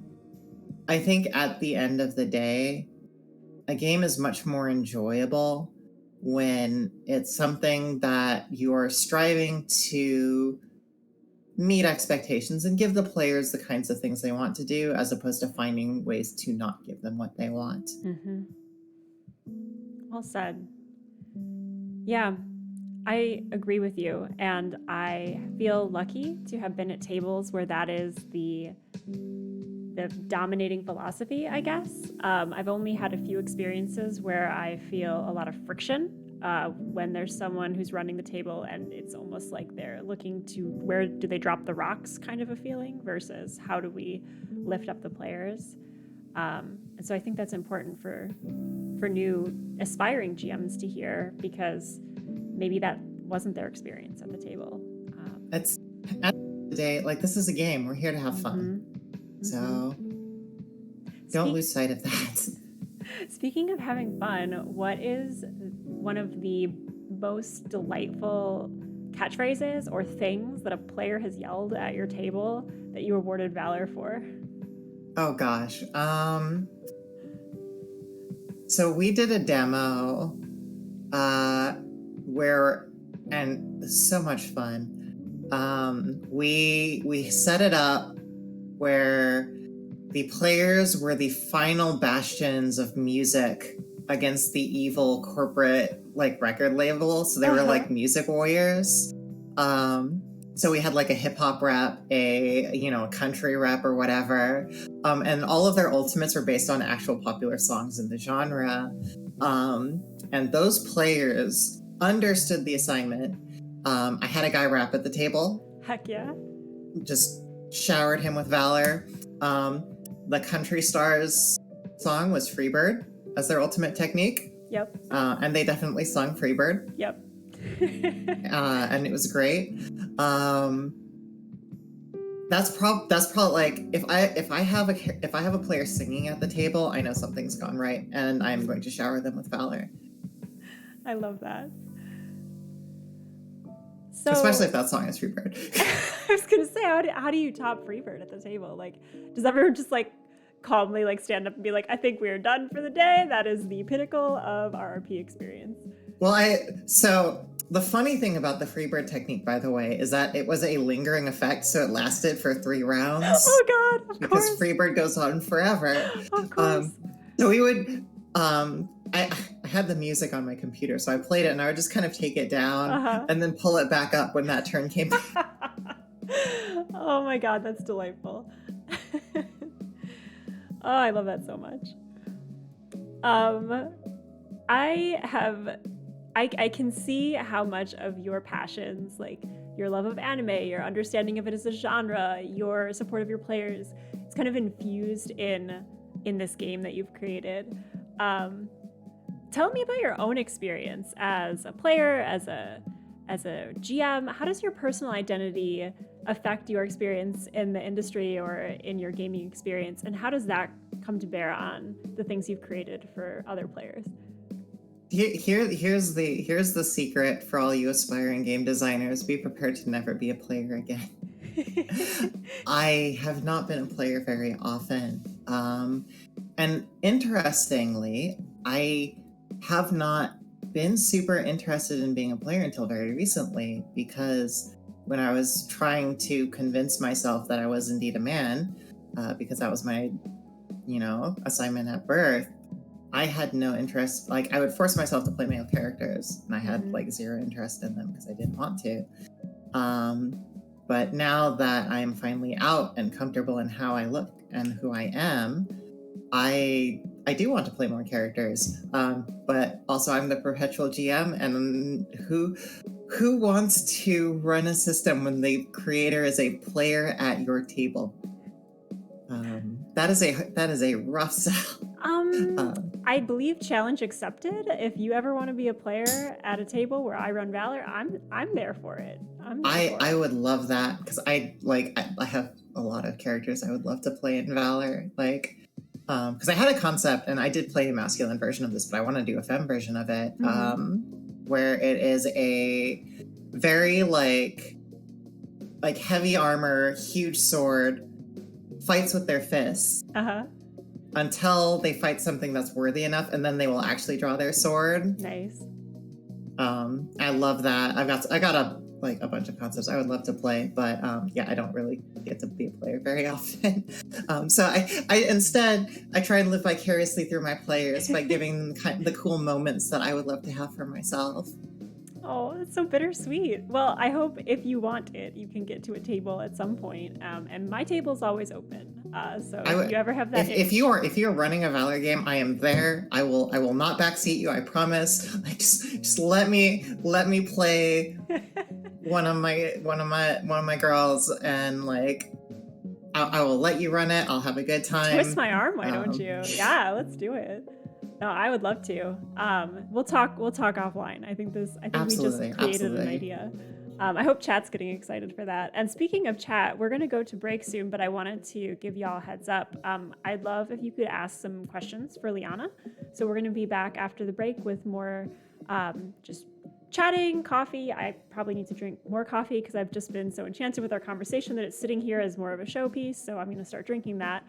at the end of the day, a game is much more enjoyable when it's something that you are striving to meet expectations and give the players the kinds of things they want to do, as opposed to finding ways to not give them what they want. Mm-hmm. Well said. Yeah, I agree with you, and I feel lucky to have been at tables where that is the dominating philosophy, I guess. I've only had a few experiences where I feel a lot of friction when there's someone who's running the table and it's almost like they're looking to where do they drop the rocks kind of a feeling versus how do we lift up the players. And so I think that's important for new aspiring GMs to hear, because maybe that wasn't their experience at the table. It's at the end of the day, like, this is a game. We're here to have fun. Mm-hmm. So don't lose sight of that. Speaking of having fun, what is one of the most delightful catchphrases or things that a player has yelled at your table that you awarded Valor for? Oh gosh. So we did a demo where, and so much fun. We set it up where the players were the final bastions of music against the evil corporate, like, record label. So they were like music warriors. So we had like a hip hop rep, a country rep or whatever. And all of their ultimates were based on actual popular songs in the genre. And those players understood the assignment. I had a guy rap at the table. Heck yeah. Just showered him with Valor. The Country Stars song was Freebird as their ultimate technique. Yep. And they definitely sung Freebird. Yep. And it was great. That's probably like, if I have a player singing at the table, I know something's gone right, and I'm going to shower them with Valor. I love that. So, especially if that song is Freebird. I was gonna say, how do you top Freebird at the table? Like, does everyone just like calmly like stand up and be like, I think we're done for the day? That is the pinnacle of RRP experience. Well, so the funny thing about the Freebird technique, by the way, is that it was a lingering effect, so it lasted for 3 rounds. Oh God, of because course. Freebird goes on forever. Of course. So we would, I had the music on my computer, so I played it and I would just kind of take it down and then pull it back up when that turn came back. Oh my God, that's delightful. Oh, I love that so much. I can see how much of your passions, like your love of anime, your understanding of it as a genre, your support of your players, it's kind of infused in this game that you've created. Tell me about your own experience as a player, as a GM. How does your personal identity affect your experience in the industry or in your gaming experience, and how does that come to bear on the things you've created for other players? Here's the secret for all you aspiring game designers: be prepared to never be a player again. I have not been a player very often, and interestingly, I have not been super interested in being a player until very recently, because when I was trying to convince myself that I was indeed a man, because that was my assignment at birth, I had no interest. Like, I would force myself to play male characters, and I had like zero interest in them because I didn't want to. But now that I'm finally out and comfortable in how I look and who I am, I do want to play more characters. But also, I'm the perpetual GM, and who wants to run a system when the creator is a player at your table? That is a rough sell. I believe challenge accepted. If you ever want to be a player at a table where I run Valor, I'm there for it. I would love that, because I have a lot of characters I would love to play in Valor. Like, because I had a concept, and I did play a masculine version of this, but I want to do a femme version of it, where it is a very like heavy armor, huge sword, fights with their fists until they fight something that's worthy enough, and then they will actually draw their sword. Nice. I love that. I got a bunch of concepts I would love to play, but I don't really get to be a player very often. So I instead try and live vicariously through my players by giving them the cool moments that I would love to have for myself. Oh, that's so bittersweet. Well, I hope if you want it, you can get to a table at some point. And my table's always open. So if you ever have that, if you're running a Valor game, I am there. I will not backseat you. I promise. Like, just let me play one of my girls, and like I will let you run it. I'll have a good time. Twist my arm, why don't you? Yeah, let's do it. No, I would love to. We'll talk offline. I think we just created an idea. I hope chat's getting excited for that. And speaking of chat, we're going to go to break soon, but I wanted to give y'all a heads up. I'd love if you could ask some questions for Liana. So we're going to be back after the break with more just chatting, coffee. I probably need to drink more coffee because I've just been so enchanted with our conversation that it's sitting here as more of a showpiece. So I'm going to start drinking that.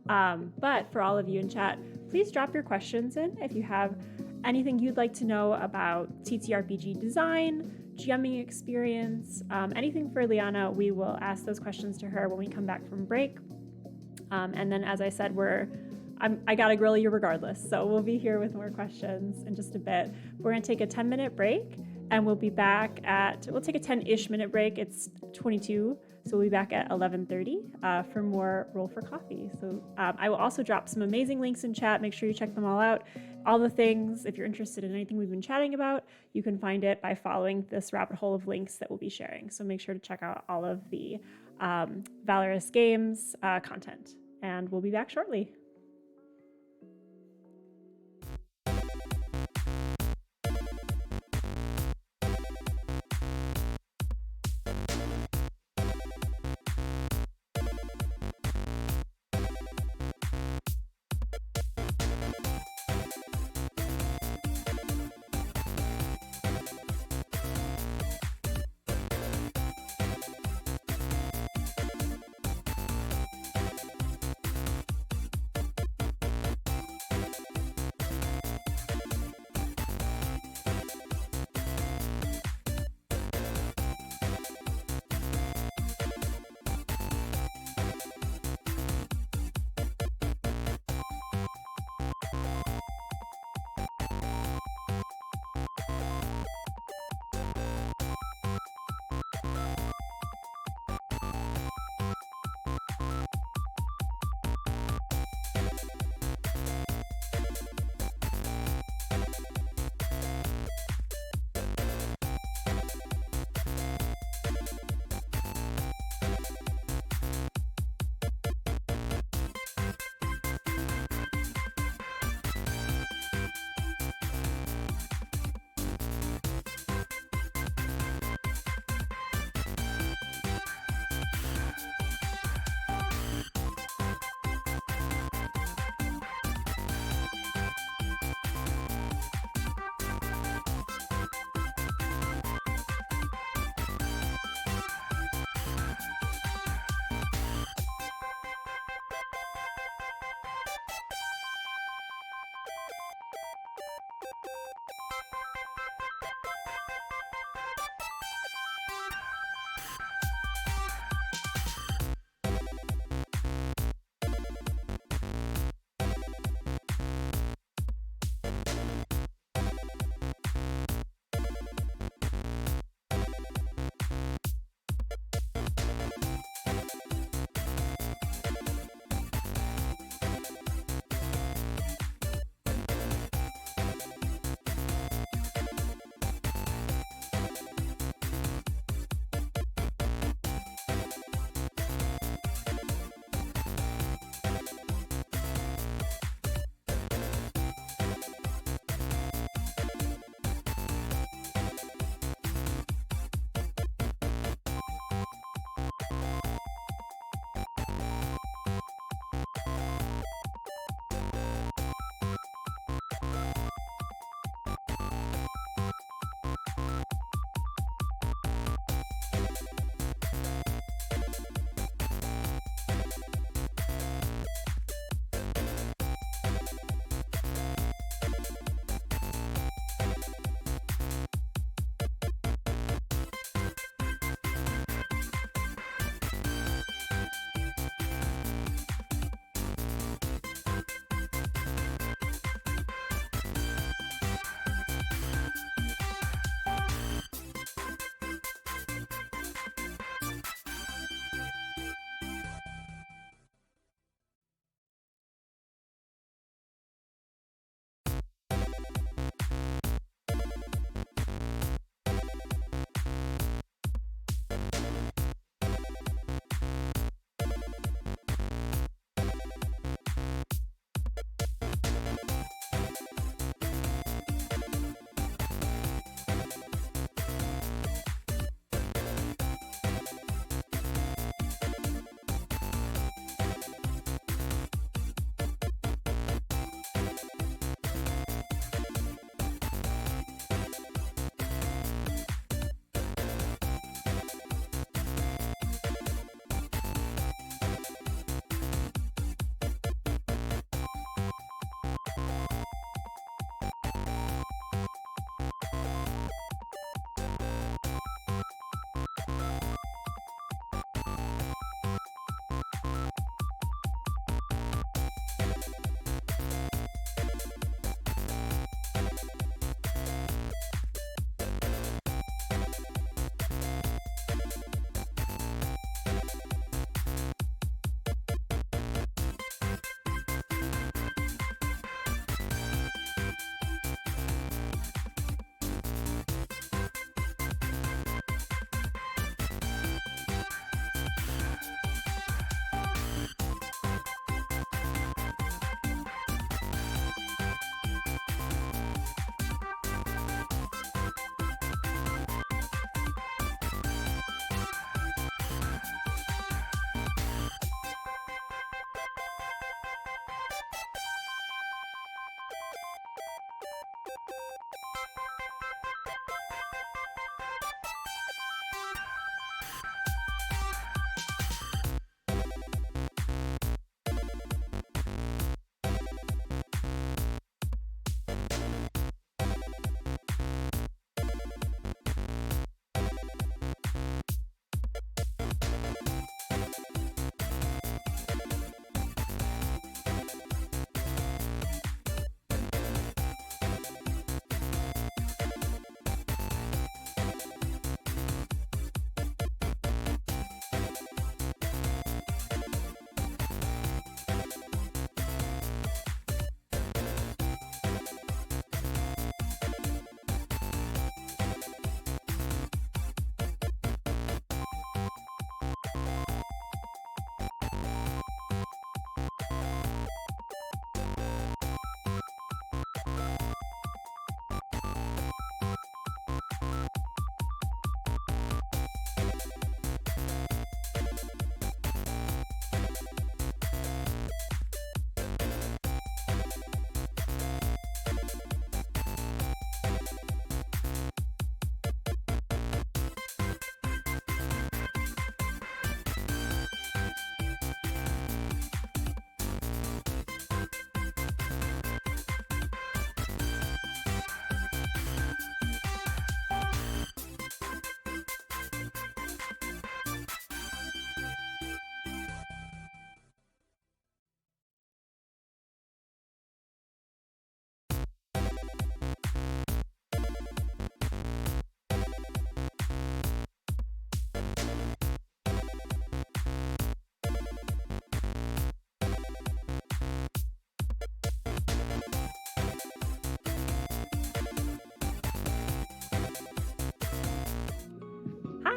But for all of you in chat, please drop your questions in if you have anything you'd like to know about TTRPG design, GMing experience, anything for Liana. We will ask those questions to her when we come back from break. And then, as I said, I gotta grill you regardless. So we'll be here with more questions in just a bit. We're gonna take a 10-minute break, and we'll be back we'll take a 10-ish minute break. It's 22. So we'll be back at 11:30 for more Roll for Coffee. So I will also drop some amazing links in chat. Make sure you check them all out. All the things, if you're interested in anything we've been chatting about, you can find it by following this rabbit hole of links that we'll be sharing. So make sure to check out all of the Valorous Games content. And we'll be back shortly.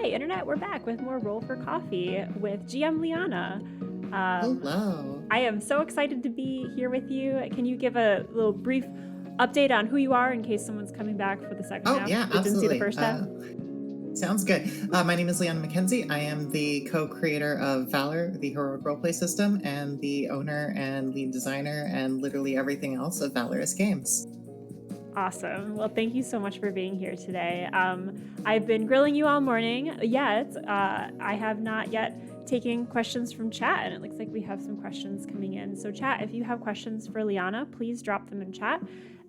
Hi, Internet. We're back with more Roll for Coffee with GM Liana. Hello. I am so excited to be here with you. Can you give a little brief update on who you are in case someone's coming back for the second half? Yeah, That didn't see the absolutely. first half? Sounds good. My name is Liana McKenzie. I am the co-creator of Valor, the heroic roleplay system, and the owner and lead designer and literally everything else of Valorous Games. Awesome. Well, thank you so much for being here today. I've been grilling you all morning, yet I have not yet taken questions from chat, and it looks like we have some questions coming in. So chat, if you have questions for Liana, please drop them in chat,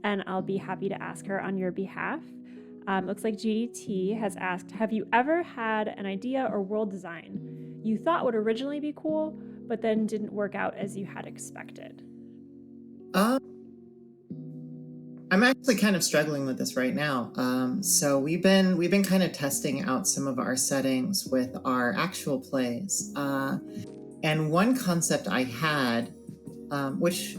and I'll be happy to ask her on your behalf. Looks like GDT has asked, have you ever had an idea or world design you thought would originally be cool, but then didn't work out as you had expected? I'm actually kind of struggling with this right now. So we've been kind of testing out some of our settings with our actual plays. And one concept I had, which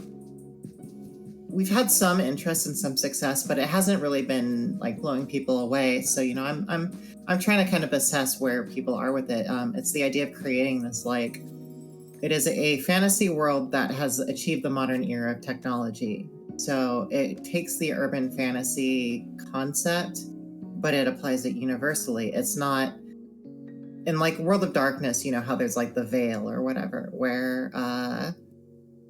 we've had some interest and some success, but it hasn't really been like blowing people away. So I'm trying to kind of assess where people are with it. It's the idea of creating this it is a fantasy world that has achieved the modern era of technology. So it takes the urban fantasy concept, but it applies it universally. It's not in like World of Darkness, how there's like the Veil or whatever, where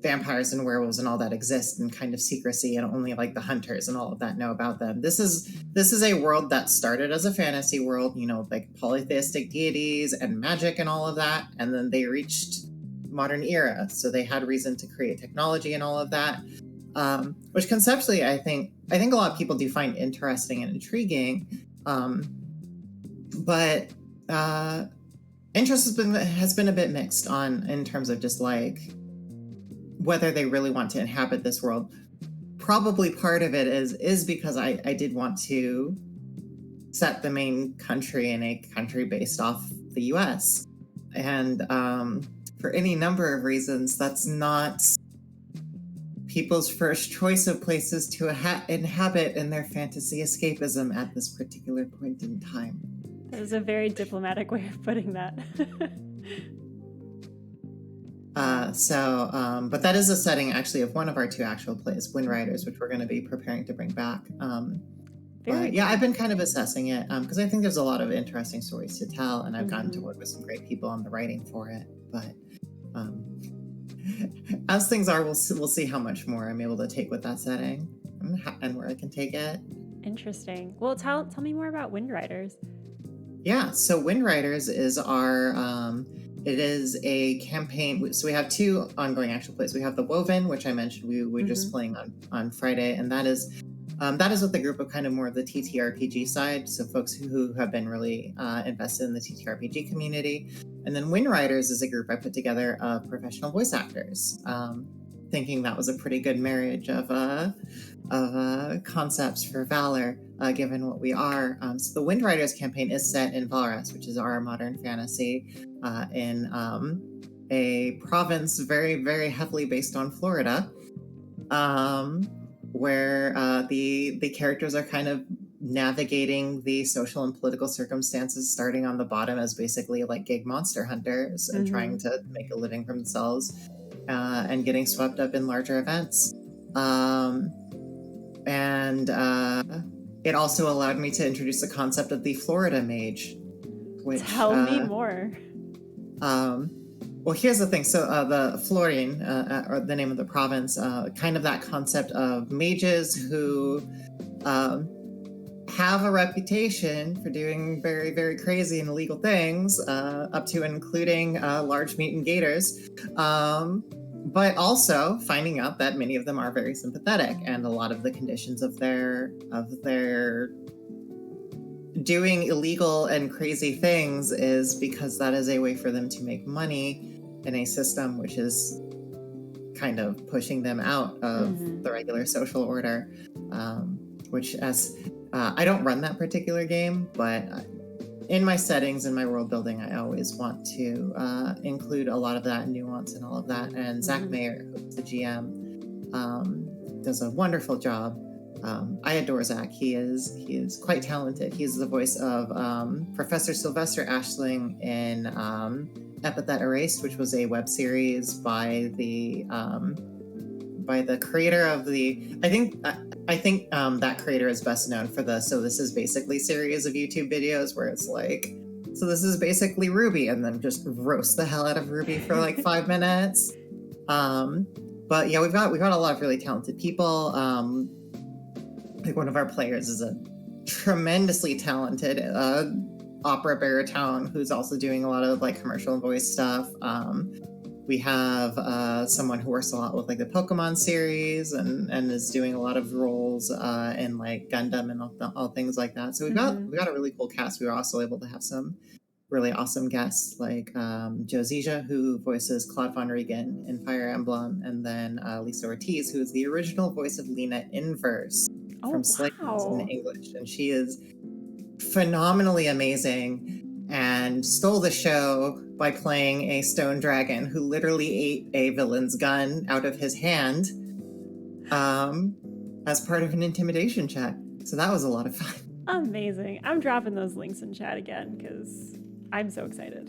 vampires and werewolves and all that exist in kind of secrecy, and only like the hunters and all of that know about them. This is a world that started as a fantasy world, like polytheistic deities and magic and all of that, and then they reached modern era, so they had reason to create technology and all of that. Which conceptually, I think a lot of people do find interesting and intriguing, but interest has been a bit mixed in terms of just like whether they really want to inhabit this world. Probably part of it is because I did want to set the main country in a country based off the U.S. and for any number of reasons, that's not people's first choice of places to inhabit in their fantasy escapism at this particular point in time. That is a very diplomatic way of putting that. But that is a setting actually of one of our two actual plays, Wind Riders, which we're going to be preparing to bring back. I've been kind of assessing it because I think there's a lot of interesting stories to tell, and I've gotten to work with some great people on the writing for it. But as things are, we'll see how much more I'm able to take with that setting and where I can take it. Interesting. Well, tell me more about Wind Riders. Yeah, so Wind Riders is our it is a campaign. So we have two ongoing actual plays. We have the Woven, which I mentioned we were just playing on Friday, and that is with a group of kind of more of the TTRPG side, so folks who have been really invested in the TTRPG community. And then Wind Riders is a group I put together of professional voice actors, thinking that was a pretty good marriage of concepts for Valor, given what we are. So the Wind Riders campaign is set in Valor, which is our modern fantasy, in a province very, very heavily based on Florida, where the characters are kind of navigating the social and political circumstances, starting on the bottom as basically like gig monster hunters and trying to make a living for themselves, and getting swept up in larger events. It also allowed me to introduce the concept of the Florida Mage. Which, tell me more. Well, here's the thing. So the Florian, or the name of the province, kind of that concept of mages who have a reputation for doing very, very crazy and illegal things, up to and including large mutant gators, but also finding out that many of them are very sympathetic, and a lot of the conditions of their doing illegal and crazy things is because that is a way for them to make money in a system which is kind of pushing them out of the regular social order, which I don't run that particular game, but in my settings, in my world building, I always want to include a lot of that nuance and all of that. And Zach Mayer, who's the GM, does a wonderful job I adore Zach. He is quite talented. He's the voice of Professor Sylvester Ashling in Epithet Erased, which was a web series by the creator of the. I think that creator is best known for the "So This Is Basically" series of YouTube videos, where it's like, so this is basically Ruby, and then just roast the hell out of Ruby for like 5 minutes. But yeah, we've got a lot of really talented people. Like one of our players is a tremendously talented opera baritone who's also doing a lot of like commercial voice stuff. We have someone who works a lot with like the Pokemon series and is doing a lot of roles in like Gundam and all things like that. So we've got a really cool cast. We were also able to have some really awesome guests like Joe Zizia, who voices Claude Von Regan in Fire Emblem, and then Lisa Ortiz, who is the original voice of Lena Inverse from Slayers in English. And she is phenomenally amazing and stole the show by playing a stone dragon who literally ate a villain's gun out of his hand as part of an intimidation check. So that was a lot of fun. Amazing. I'm dropping those links in chat again because I'm so excited.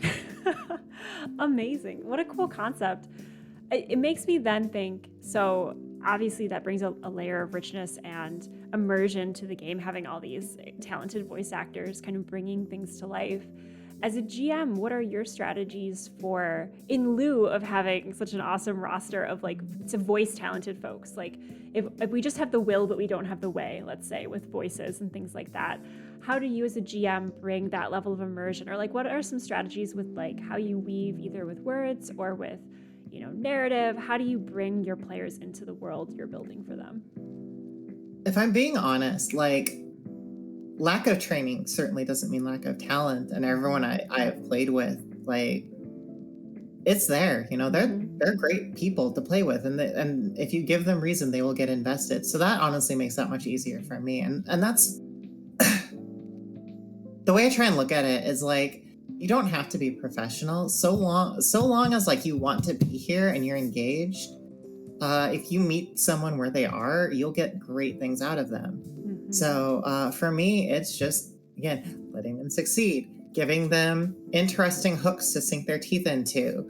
Amazing. What a cool concept. It makes me then think, so obviously that brings a layer of richness and immersion to the game, having all these talented voice actors kind of bringing things to life. As a GM, what are your strategies for, in lieu of having such an awesome roster of like to voice talented folks? Like if we just have the will but we don't have the way, let's say, with voices and things like that, how do you as a GM bring that level of immersion? Or like what are some strategies with like how you weave either with words or with, you know, narrative? How do you bring your players into the world you're building for them? If I'm being honest, like lack of training certainly doesn't mean lack of talent, and everyone I have played with, like, it's there, you know, they're great people to play with, and if you give them reason, they will get invested. So that honestly makes that much easier for me, and that's the way I try and look at it is like, you don't have to be professional so long as like you want to be here and you're engaged. If you meet someone where they are, you'll get great things out of them. So for me, it's just, again, letting them succeed, giving them interesting hooks to sink their teeth into,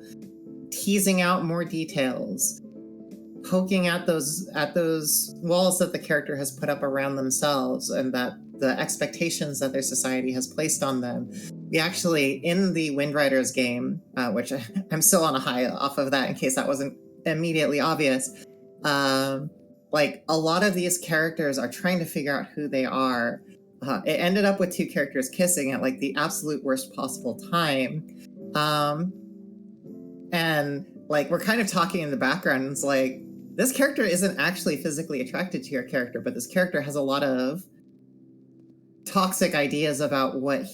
teasing out more details, poking at those walls that the character has put up around themselves and that the expectations that their society has placed on them. We actually, in the Wind Riders game, which I'm still on a high off of that in case that wasn't immediately obvious, like a lot of these characters are trying to figure out who they are. It ended up with two characters kissing at like the absolute worst possible time. And like we're kind of talking in the background, and it's like, this character isn't actually physically attracted to your character, but this character has a lot of toxic ideas about what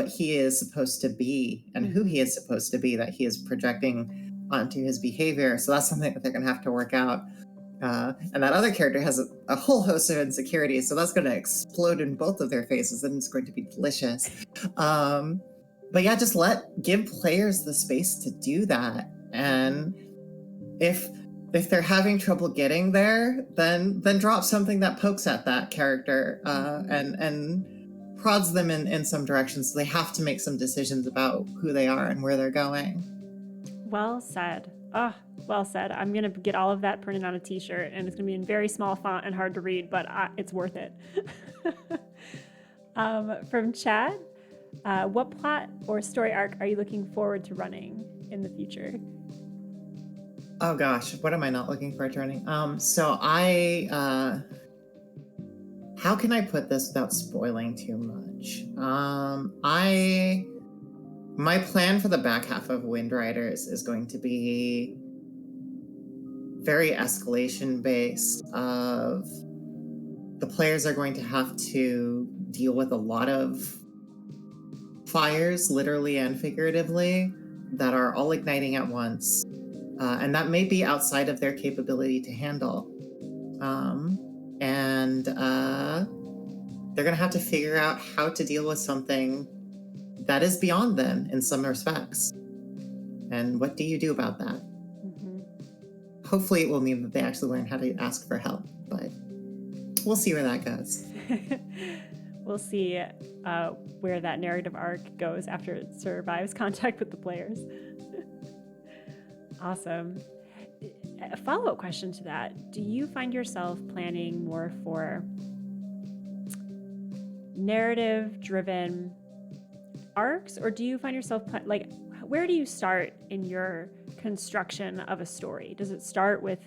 he is supposed to be and who he is supposed to be that he is projecting onto his behavior. So that's something that they're going to have to work out. And that other character has a whole host of insecurities, so that's going to explode in both of their faces, and it's going to be delicious. But yeah, just give players the space to do that. And if they're having trouble getting there, then drop something that pokes at that character and prods them in some direction, so they have to make some decisions about who they are and where they're going. Well said. Oh, well said. I'm going to get all of that printed on a t-shirt, and it's going to be in very small font and hard to read, but it's worth it. From chat, what plot or story arc are you looking forward to running in the future? Oh gosh, what am I not looking forward to running? So how can I put this without spoiling too much? My plan for the back half of Wind Riders is going to be very escalation based. Of the players are going to have to deal with a lot of fires, literally and figuratively, that are all igniting at once. And that may be outside of their capability to handle. And they're going to have to figure out how to deal with something that is beyond them in some respects. And what do you do about that? Hopefully it will mean that they actually learn how to ask for help. But we'll see where that goes. We'll see where that narrative arc goes after it survives contact with the players. Awesome. A follow-up question to that: do you find yourself planning more for narrative-driven arcs, or do you find yourself like, where do you start in your construction of a story? Does it start with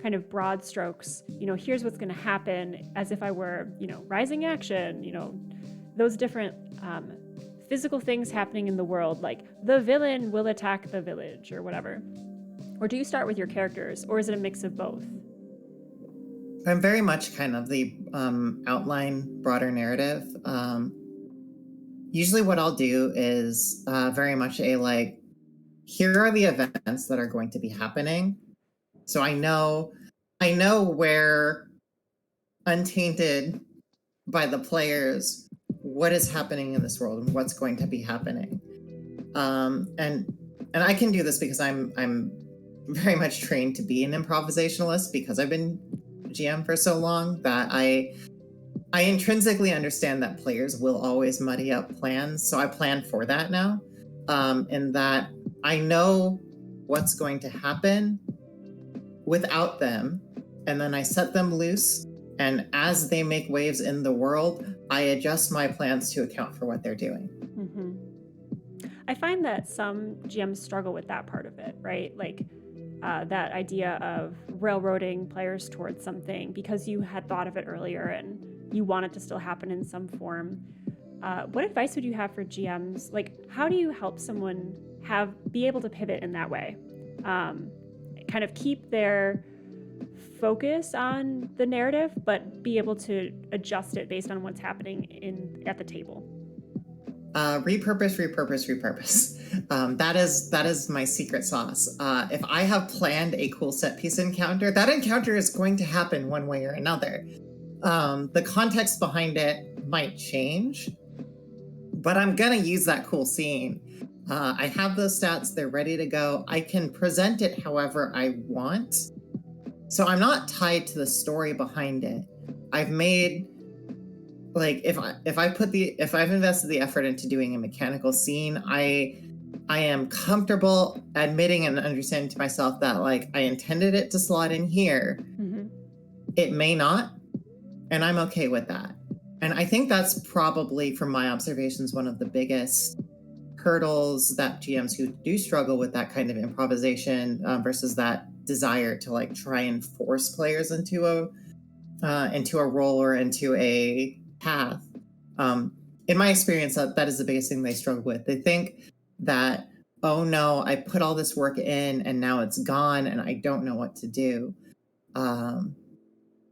kind of broad strokes, here's what's going to happen, as if I were, rising action, those different physical things happening in the world, like the villain will attack the village or whatever? Or do you start with your characters, or is it a mix of both? I'm very much kind of the outline, broader narrative. Usually what I'll do is very much here are the events that are going to be happening. So I know where, untainted by the players, what is happening in this world and what's going to be happening. And I can do this because I'm very much trained to be an improvisationalist, because I've been GM for so long that I intrinsically understand that players will always muddy up plans. So I plan for that now, in that I know what's going to happen without them, and then I set them loose, and as they make waves in the world, I adjust my plans to account for what they're doing. Mm-hmm. I find that some GMs struggle with that part of it, right? Like that idea of railroading players towards something because you had thought of it earlier and you want it to still happen in some form. What advice would you have for GMs? Like, how do you help someone be able to pivot in that way? Kind of keep their focus on the narrative, but be able to adjust it based on what's happening at the table. Repurpose. That is my secret sauce. If I have planned a cool set piece encounter, that encounter is going to happen one way or another. The context behind it might change, but I'm gonna use that cool scene. I have those stats, they're ready to go. I can present it however I want. So I'm not tied to the story behind it. I've made, like, if I've invested the effort into doing a mechanical scene, I am comfortable admitting and understanding to myself that, like, I intended it to slot in here. Mm-hmm. It may not, and I'm okay with that. And I think that's probably, from my observations, one of the biggest hurdles that GMs who do struggle with that kind of improvisation versus that desire to, like, try and force players into a role or into a path. In my experience, that is the biggest thing they struggle with. They think that, oh no, I put all this work in and now it's gone and I don't know what to do.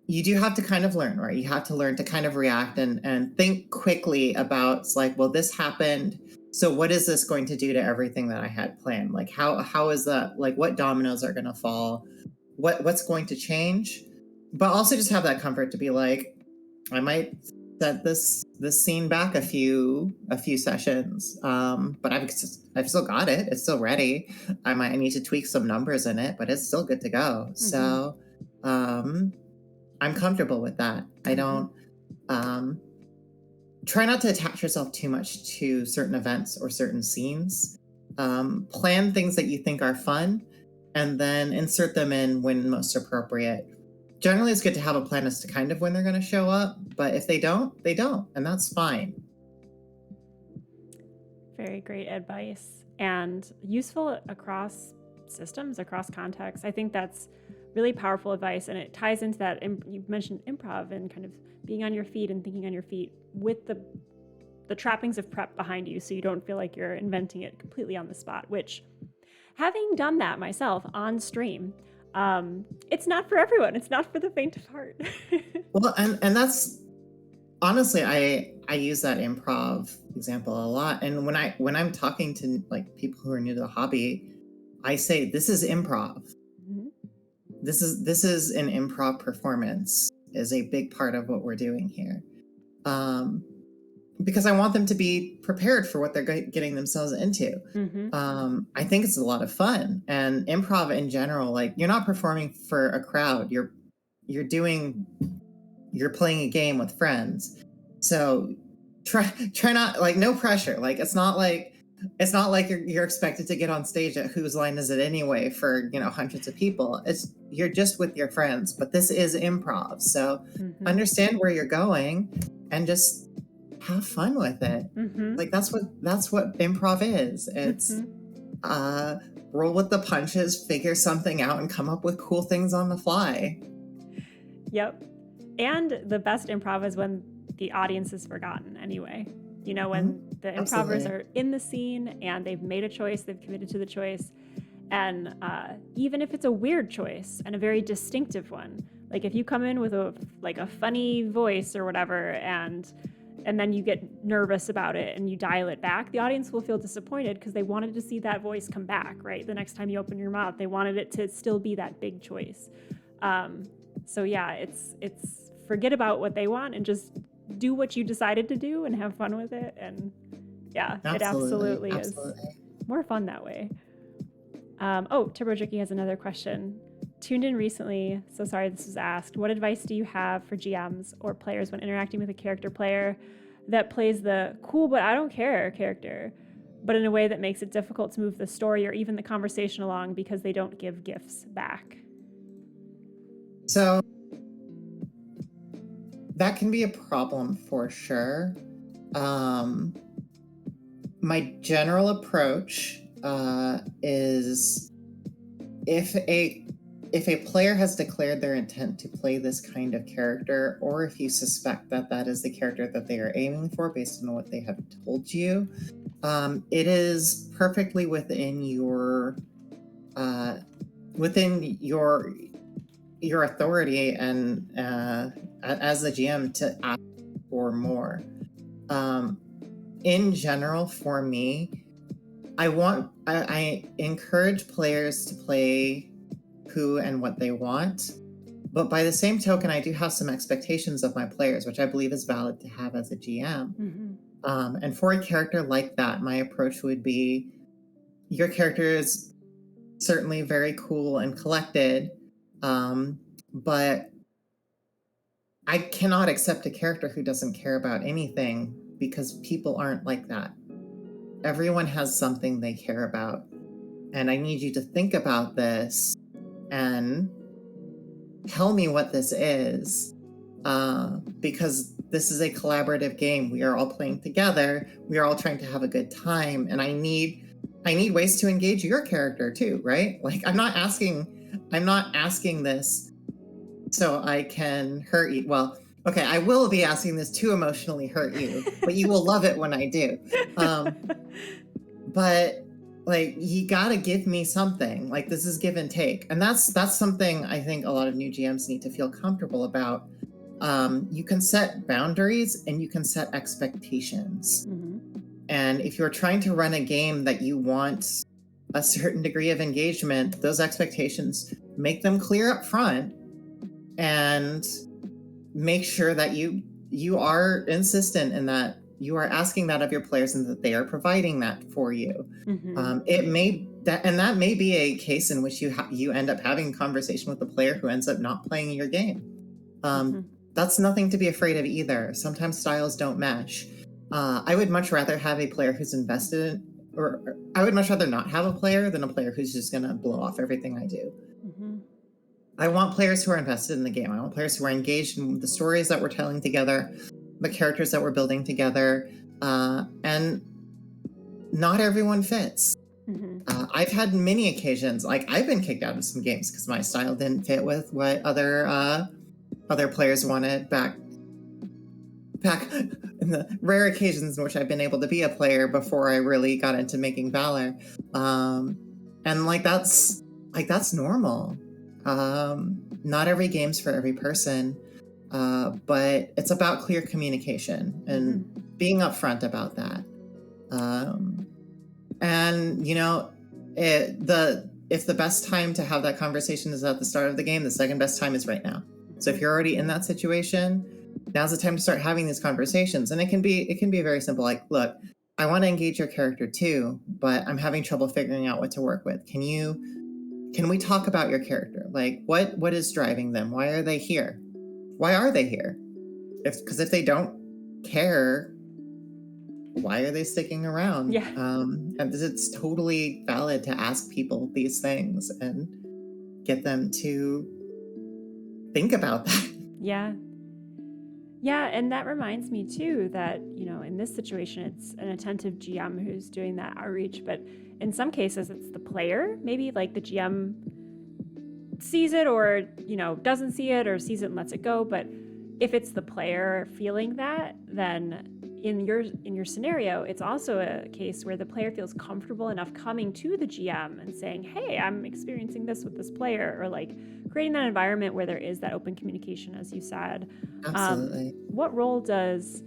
You do have to kind of learn, right? You have to learn to kind of react and think quickly about, it's like, well, this happened, so what is this going to do to everything that I had planned? Like, how is that, like, what dominoes are going to fall? What's going to change? But also just have that comfort to be like, I might set this scene back a few sessions, but I've still got it. It's still ready. I need to tweak some numbers in it, but it's still good to go. Mm-hmm. So I'm comfortable with that. I don't try not to attach yourself too much to certain events or certain scenes. Plan things that you think are fun, and then insert them in when most appropriate. Generally, it's good to have a plan as to kind of when they're going to show up, but if they don't, they don't, and that's fine. Very great advice, and useful across systems, across contexts. I think that's really powerful advice, and it ties into that. You mentioned improv and kind of being on your feet and thinking on your feet with the trappings of prep behind you, so you don't feel like you're inventing it completely on the spot, which, having done that myself on stream, it's not for everyone. It's not for the faint of heart. Well, and that's, honestly, I use that improv example a lot. And when I'm talking to, like, people who are new to the hobby, I say, this is improv. Mm-hmm. This is an improv performance, is a big part of what we're doing here. Because I want them to be prepared for what they're getting themselves into. Mm-hmm. I think it's a lot of fun, and improv in general, like, you're not performing for a crowd. You're doing you're playing a game with friends. So try not, like, no pressure. Like, it's not like you're expected to get on stage at Whose Line Is It Anyway for, hundreds of people. You're just with your friends, but this is improv. So understand where you're going and just have fun with it. Like, that's what improv is. It's roll with the punches, figure something out, and come up with cool things on the fly. Yep. And the best improv is when the audience is forgotten anyway. When the improvers are in the scene and they've made a choice, they've committed to the choice. And even if it's a weird choice and a very distinctive one, like if you come in with a funny voice or whatever, and then you get nervous about it and you dial it back, the audience will feel disappointed because they wanted to see that voice come back, right? The next time you open your mouth, they wanted it to still be that big choice. So yeah, it's forget about what they want and just do what you decided to do and have fun with it. And yeah, it absolutely is more fun that way. Turbo Jerky has another question. Tuned in recently, so sorry this was asked. What advice do you have for GMs or players when interacting with a character player that plays the cool but I don't care character, but in a way that makes it difficult to move the story or even the conversation along because they don't give gifts back? So that can be a problem for sure. My general approach is if a player has declared their intent to play this kind of character, or if you suspect that is the character that they are aiming for based on what they have told you, it is perfectly within your authority and as the GM to ask for more. In general, for me, I encourage players to play who and what they want, but by the same token, I do have some expectations of my players, which I believe is valid to have as a GM. And for a character like that, my approach would be, your character is certainly very cool and collected, but I cannot accept a character who doesn't care about anything, because people aren't like that. Everyone has something they care about. And I need you to think about this and tell me what this is. Because this is a collaborative game. We are all playing together. We are all trying to have a good time. And I need ways to engage your character too, right? Like, I'm not asking this so I can hurt you. Well, okay, I will be asking this to emotionally hurt you, but you will love it when I do. But like, you gotta give me something. Like, this is give and take. And that's something I think a lot of new GMs need to feel comfortable about. You can set boundaries and you can set expectations. And if you're trying to run a game that you want a certain degree of engagement, those expectations, make them clear up front and make sure that you are insistent in that you are asking that of your players and that they are providing that for you. That may be a case in which you end up having a conversation with the player who ends up not playing your game. That's nothing to be afraid of either. Sometimes styles don't mesh. I would much rather have a player who's invested in, or I would much rather not have a player than a player who's just going to blow off everything I do. I want players who are invested in the game. I want players who are engaged in the stories that we're telling together, the characters that we're building together, and not everyone fits. I've had many occasions, like, I've been kicked out of some games because my style didn't fit with what other players wanted back in the rare occasions in which I've been able to be a player before I really got into making Valor. And that's normal. Not every game's for every person, but it's about clear communication and being upfront about that. And if the best time to have that conversation is at the start of the game, the second best time is right now. So if you're already in that situation, now's the time to start having these conversations. And it can be very simple. Like, look, I want to engage your character too, but I'm having trouble figuring out what to work with. Can we talk about your character? Like, what is driving them? Why are they here? why are they here? Because if they don't care, why are they sticking around? Yeah. And it's totally valid to ask people these things and get them to think about that. Yeah. Yeah, and that reminds me too that, in this situation, it's an attentive GM who's doing that outreach, but in some cases, it's the player. Maybe like the GM sees it or, doesn't see it or sees it and lets it go. But if it's the player feeling that, then in your scenario, it's also a case where the player feels comfortable enough coming to the GM and saying, hey, I'm experiencing this with this player, or like creating that environment where there is that open communication, as you said. Absolutely. What role does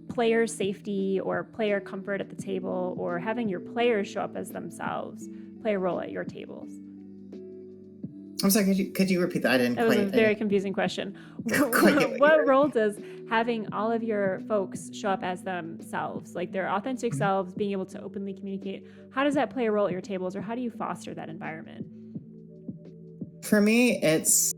player safety or player comfort at the table, or having your players show up as themselves, play a role at your tables? I'm sorry, could you repeat that? That was a very confusing question. Quite get What role does having all of your folks show up as themselves, like their authentic selves, being able to openly communicate, how does that play a role at your tables, or how do you foster that environment? For me, it's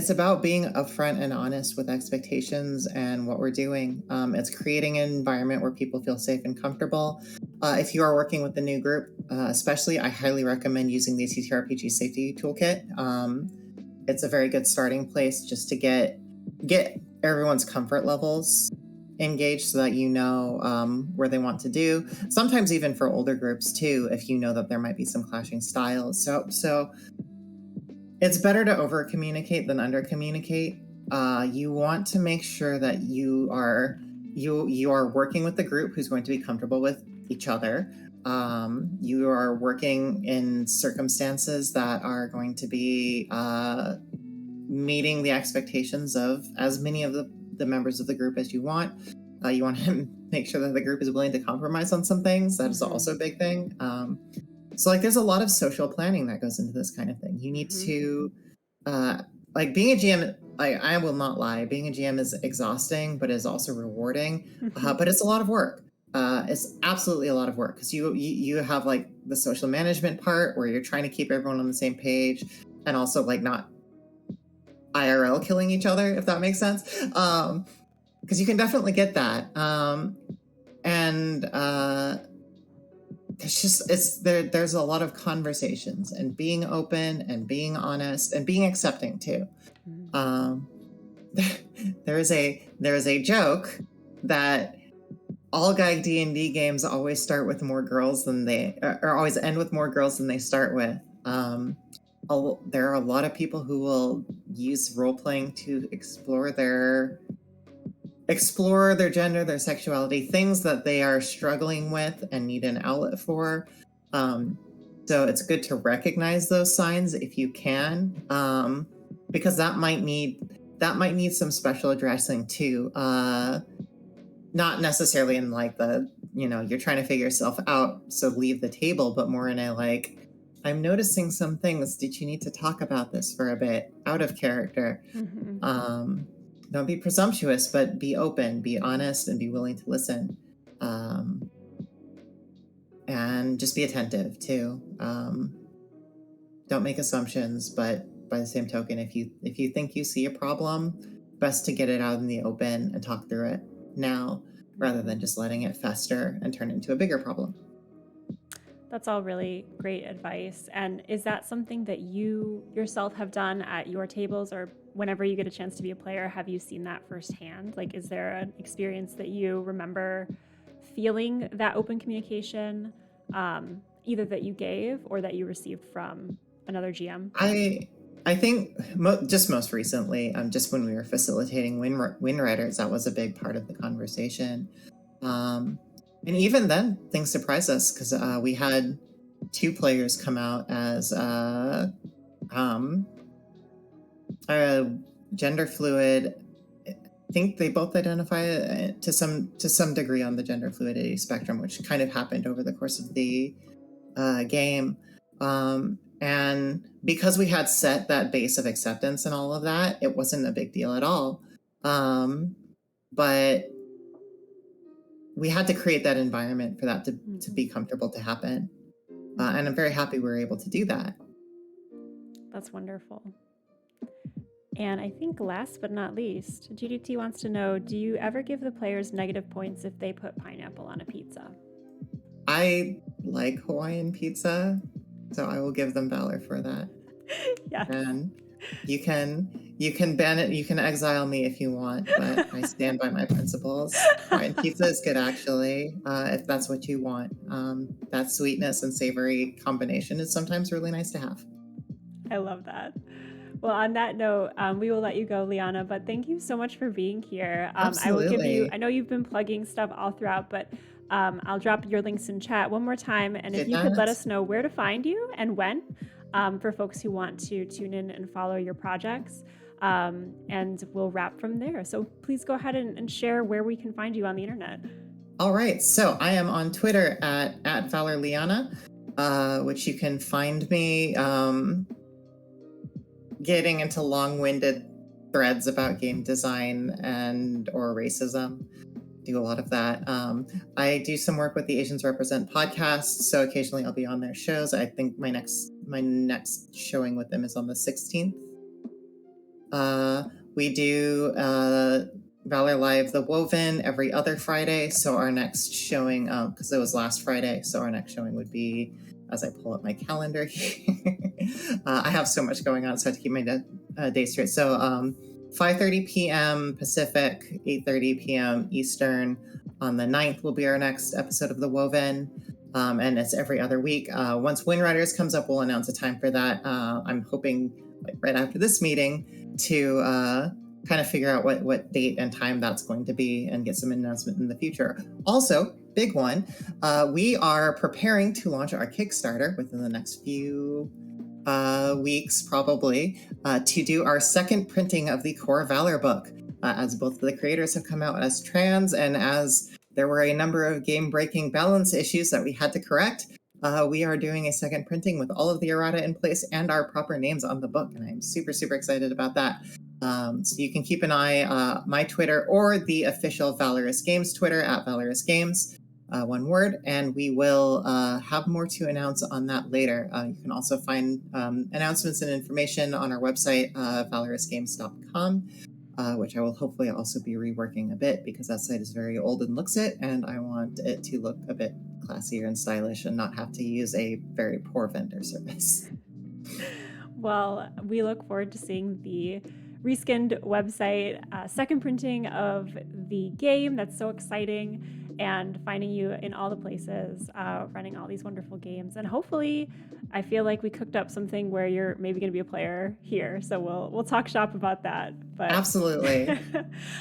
about being upfront and honest with expectations and what we're doing. It's creating an environment where people feel safe and comfortable. If you are working with a new group, especially, I highly recommend using the TTRPG safety toolkit. It's a very good starting place just to get everyone's comfort levels engaged, so that where they want to do. Sometimes even for older groups too, if you know that there might be some clashing styles. So it's better to over communicate than under communicate. You want to make sure that you are working with the group who's going to be comfortable with each other. You are working in circumstances that are going to be meeting the expectations of as many of the members of the group as you want. You want to make sure that the group is willing to compromise on some things. That is also a big thing. So there's a lot of social planning that goes into this kind of thing. You need to, being a GM, I will not lie, being a GM is exhausting, but is also rewarding. But it's a lot of work. It's absolutely a lot of work, because you have the social management part where you're trying to keep everyone on the same page, and also not IRL killing each other, if that makes sense. Because you can definitely get that. There's a lot of conversations, and being open and being honest and being accepting too. There is a joke that all guy D&D games always start with more girls than or always end with more girls than they start with. There are a lot of people who will use role-playing to explore their gender, their sexuality, things that they are struggling with and need an outlet for. So it's good to recognize those signs if you can, because that might need some special addressing too. Not necessarily in you're trying to figure yourself out, so leave the table, but more in a I'm noticing some things. Did you need to talk about this for a bit out of character? Don't be presumptuous, but be open, be honest, and be willing to listen. And just be attentive too. Don't make assumptions, but by the same token, if you think you see a problem, best to get it out in the open and talk through it now, rather than just letting it fester and turn into a bigger problem. That's all really great advice. And is that something that you yourself have done at your tables, or whenever you get a chance to be a player, have you seen that firsthand? Is there an experience that you remember feeling that open communication, either that you gave or that you received from another GM? I think just most recently, just when we were facilitating win writers, that was a big part of the conversation. And even then, things surprised us, because we had 2 players come out as gender fluid. I think they both identify to some degree on the gender fluidity spectrum, which kind of happened over the course of the game. And because we had set that base of acceptance and all of that, it wasn't a big deal at all. But we had to create that environment for that to be comfortable to happen. And I'm very happy we were able to do that. That's wonderful. And I think last but not least, GDT wants to know, do you ever give the players negative points if they put pineapple on a pizza? I like Hawaiian pizza, so I will give them Valor for that. Yes. And you can ban it, you can exile me if you want, but I stand by my principles. Hawaiian pizza is good, actually, if that's what you want. That sweetness and savory combination is sometimes really nice to have. I love that. Well, on that note, we will let you go, Liana, but thank you so much for being here. I will give you, Absolutely. I know you've been plugging stuff all throughout, but I'll drop your links in chat one more time. And if you could let us know where to find you and when, for folks who want to tune in and follow your projects. And we'll wrap from there. So please go ahead and share where we can find you on the internet. All right. So I am on Twitter at Valor Liana, which you can find me getting into long-winded threads about game design and or racism. Do a lot of that. I do some work with the Asians Represent podcast, so occasionally I'll be on their shows. I think my next showing with them is on the 16th. We do Valor Live The Woven every other Friday, so our next showing, because it was last Friday, so our next showing would be, as I pull up my calendar here, I have so much going on, so I have to keep my day straight. So 5:30 p.m. Pacific, 8:30 p.m. Eastern on the 9th will be our next episode of The Woven, and it's every other week. Once Wind Riders comes up, we'll announce a time for that. I'm hoping right after this meeting to kind of figure out what date and time that's going to be and get some announcement in the future. Also, big one, we are preparing to launch our Kickstarter within the next few weeks, probably, to do our second printing of the core Valor book, as both the creators have come out as trans and as there were a number of game-breaking balance issues that we had to correct. We are doing a second printing with all of the errata in place and our proper names on the book, and I'm super, super excited about that. So you can keep an eye, my Twitter or the official Valorous Games Twitter at Valorous Games, one word, and we will have more to announce on that later. You can also find announcements and information on our website, valorousgames.com, which I will hopefully also be reworking a bit because that site is very old and looks it, and I want it to look a bit classier and stylish and not have to use a very poor vendor service. Well, we look forward to seeing the reskinned website, second printing of the game. That's so exciting. And finding you in all the places, running all these wonderful games. And hopefully, I feel like we cooked up something where you're maybe going to be a player here. So we'll talk shop about that. But absolutely,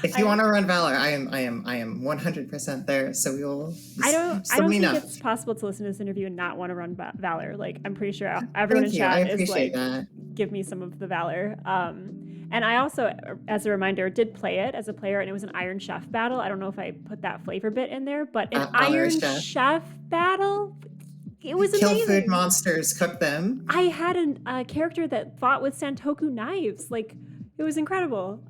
if you want to run Valor, I am 100% there. So we will. I don't think it's possible to listen to this interview and not want to run Valor. Like, I'm pretty sure everyone in chat is like, give me some of the Valor. And I also, as a reminder, did play it as a player, and it was an Iron Chef battle. I don't know if I put that flavor bit in there, but an Iron Chef battle, it was amazing. Kill food monsters, cook them. I had a character that fought with Santoku knives. Like, it was incredible.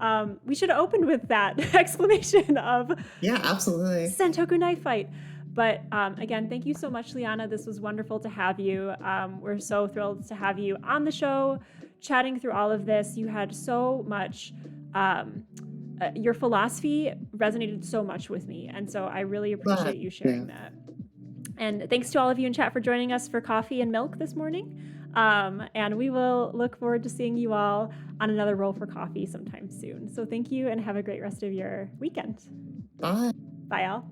We should have opened with that exclamation of, yeah, absolutely, Santoku knife fight. But again, thank you so much, Liana. This was wonderful to have you. We're so thrilled to have you on the show, chatting through all of this. You had so much, your philosophy resonated so much with me. And so I really appreciate you sharing that. And thanks to all of you in chat for joining us for coffee and milk this morning. And we will look forward to seeing you all on another Roll for Coffee sometime soon. So thank you and have a great rest of your weekend. Bye. Bye, all.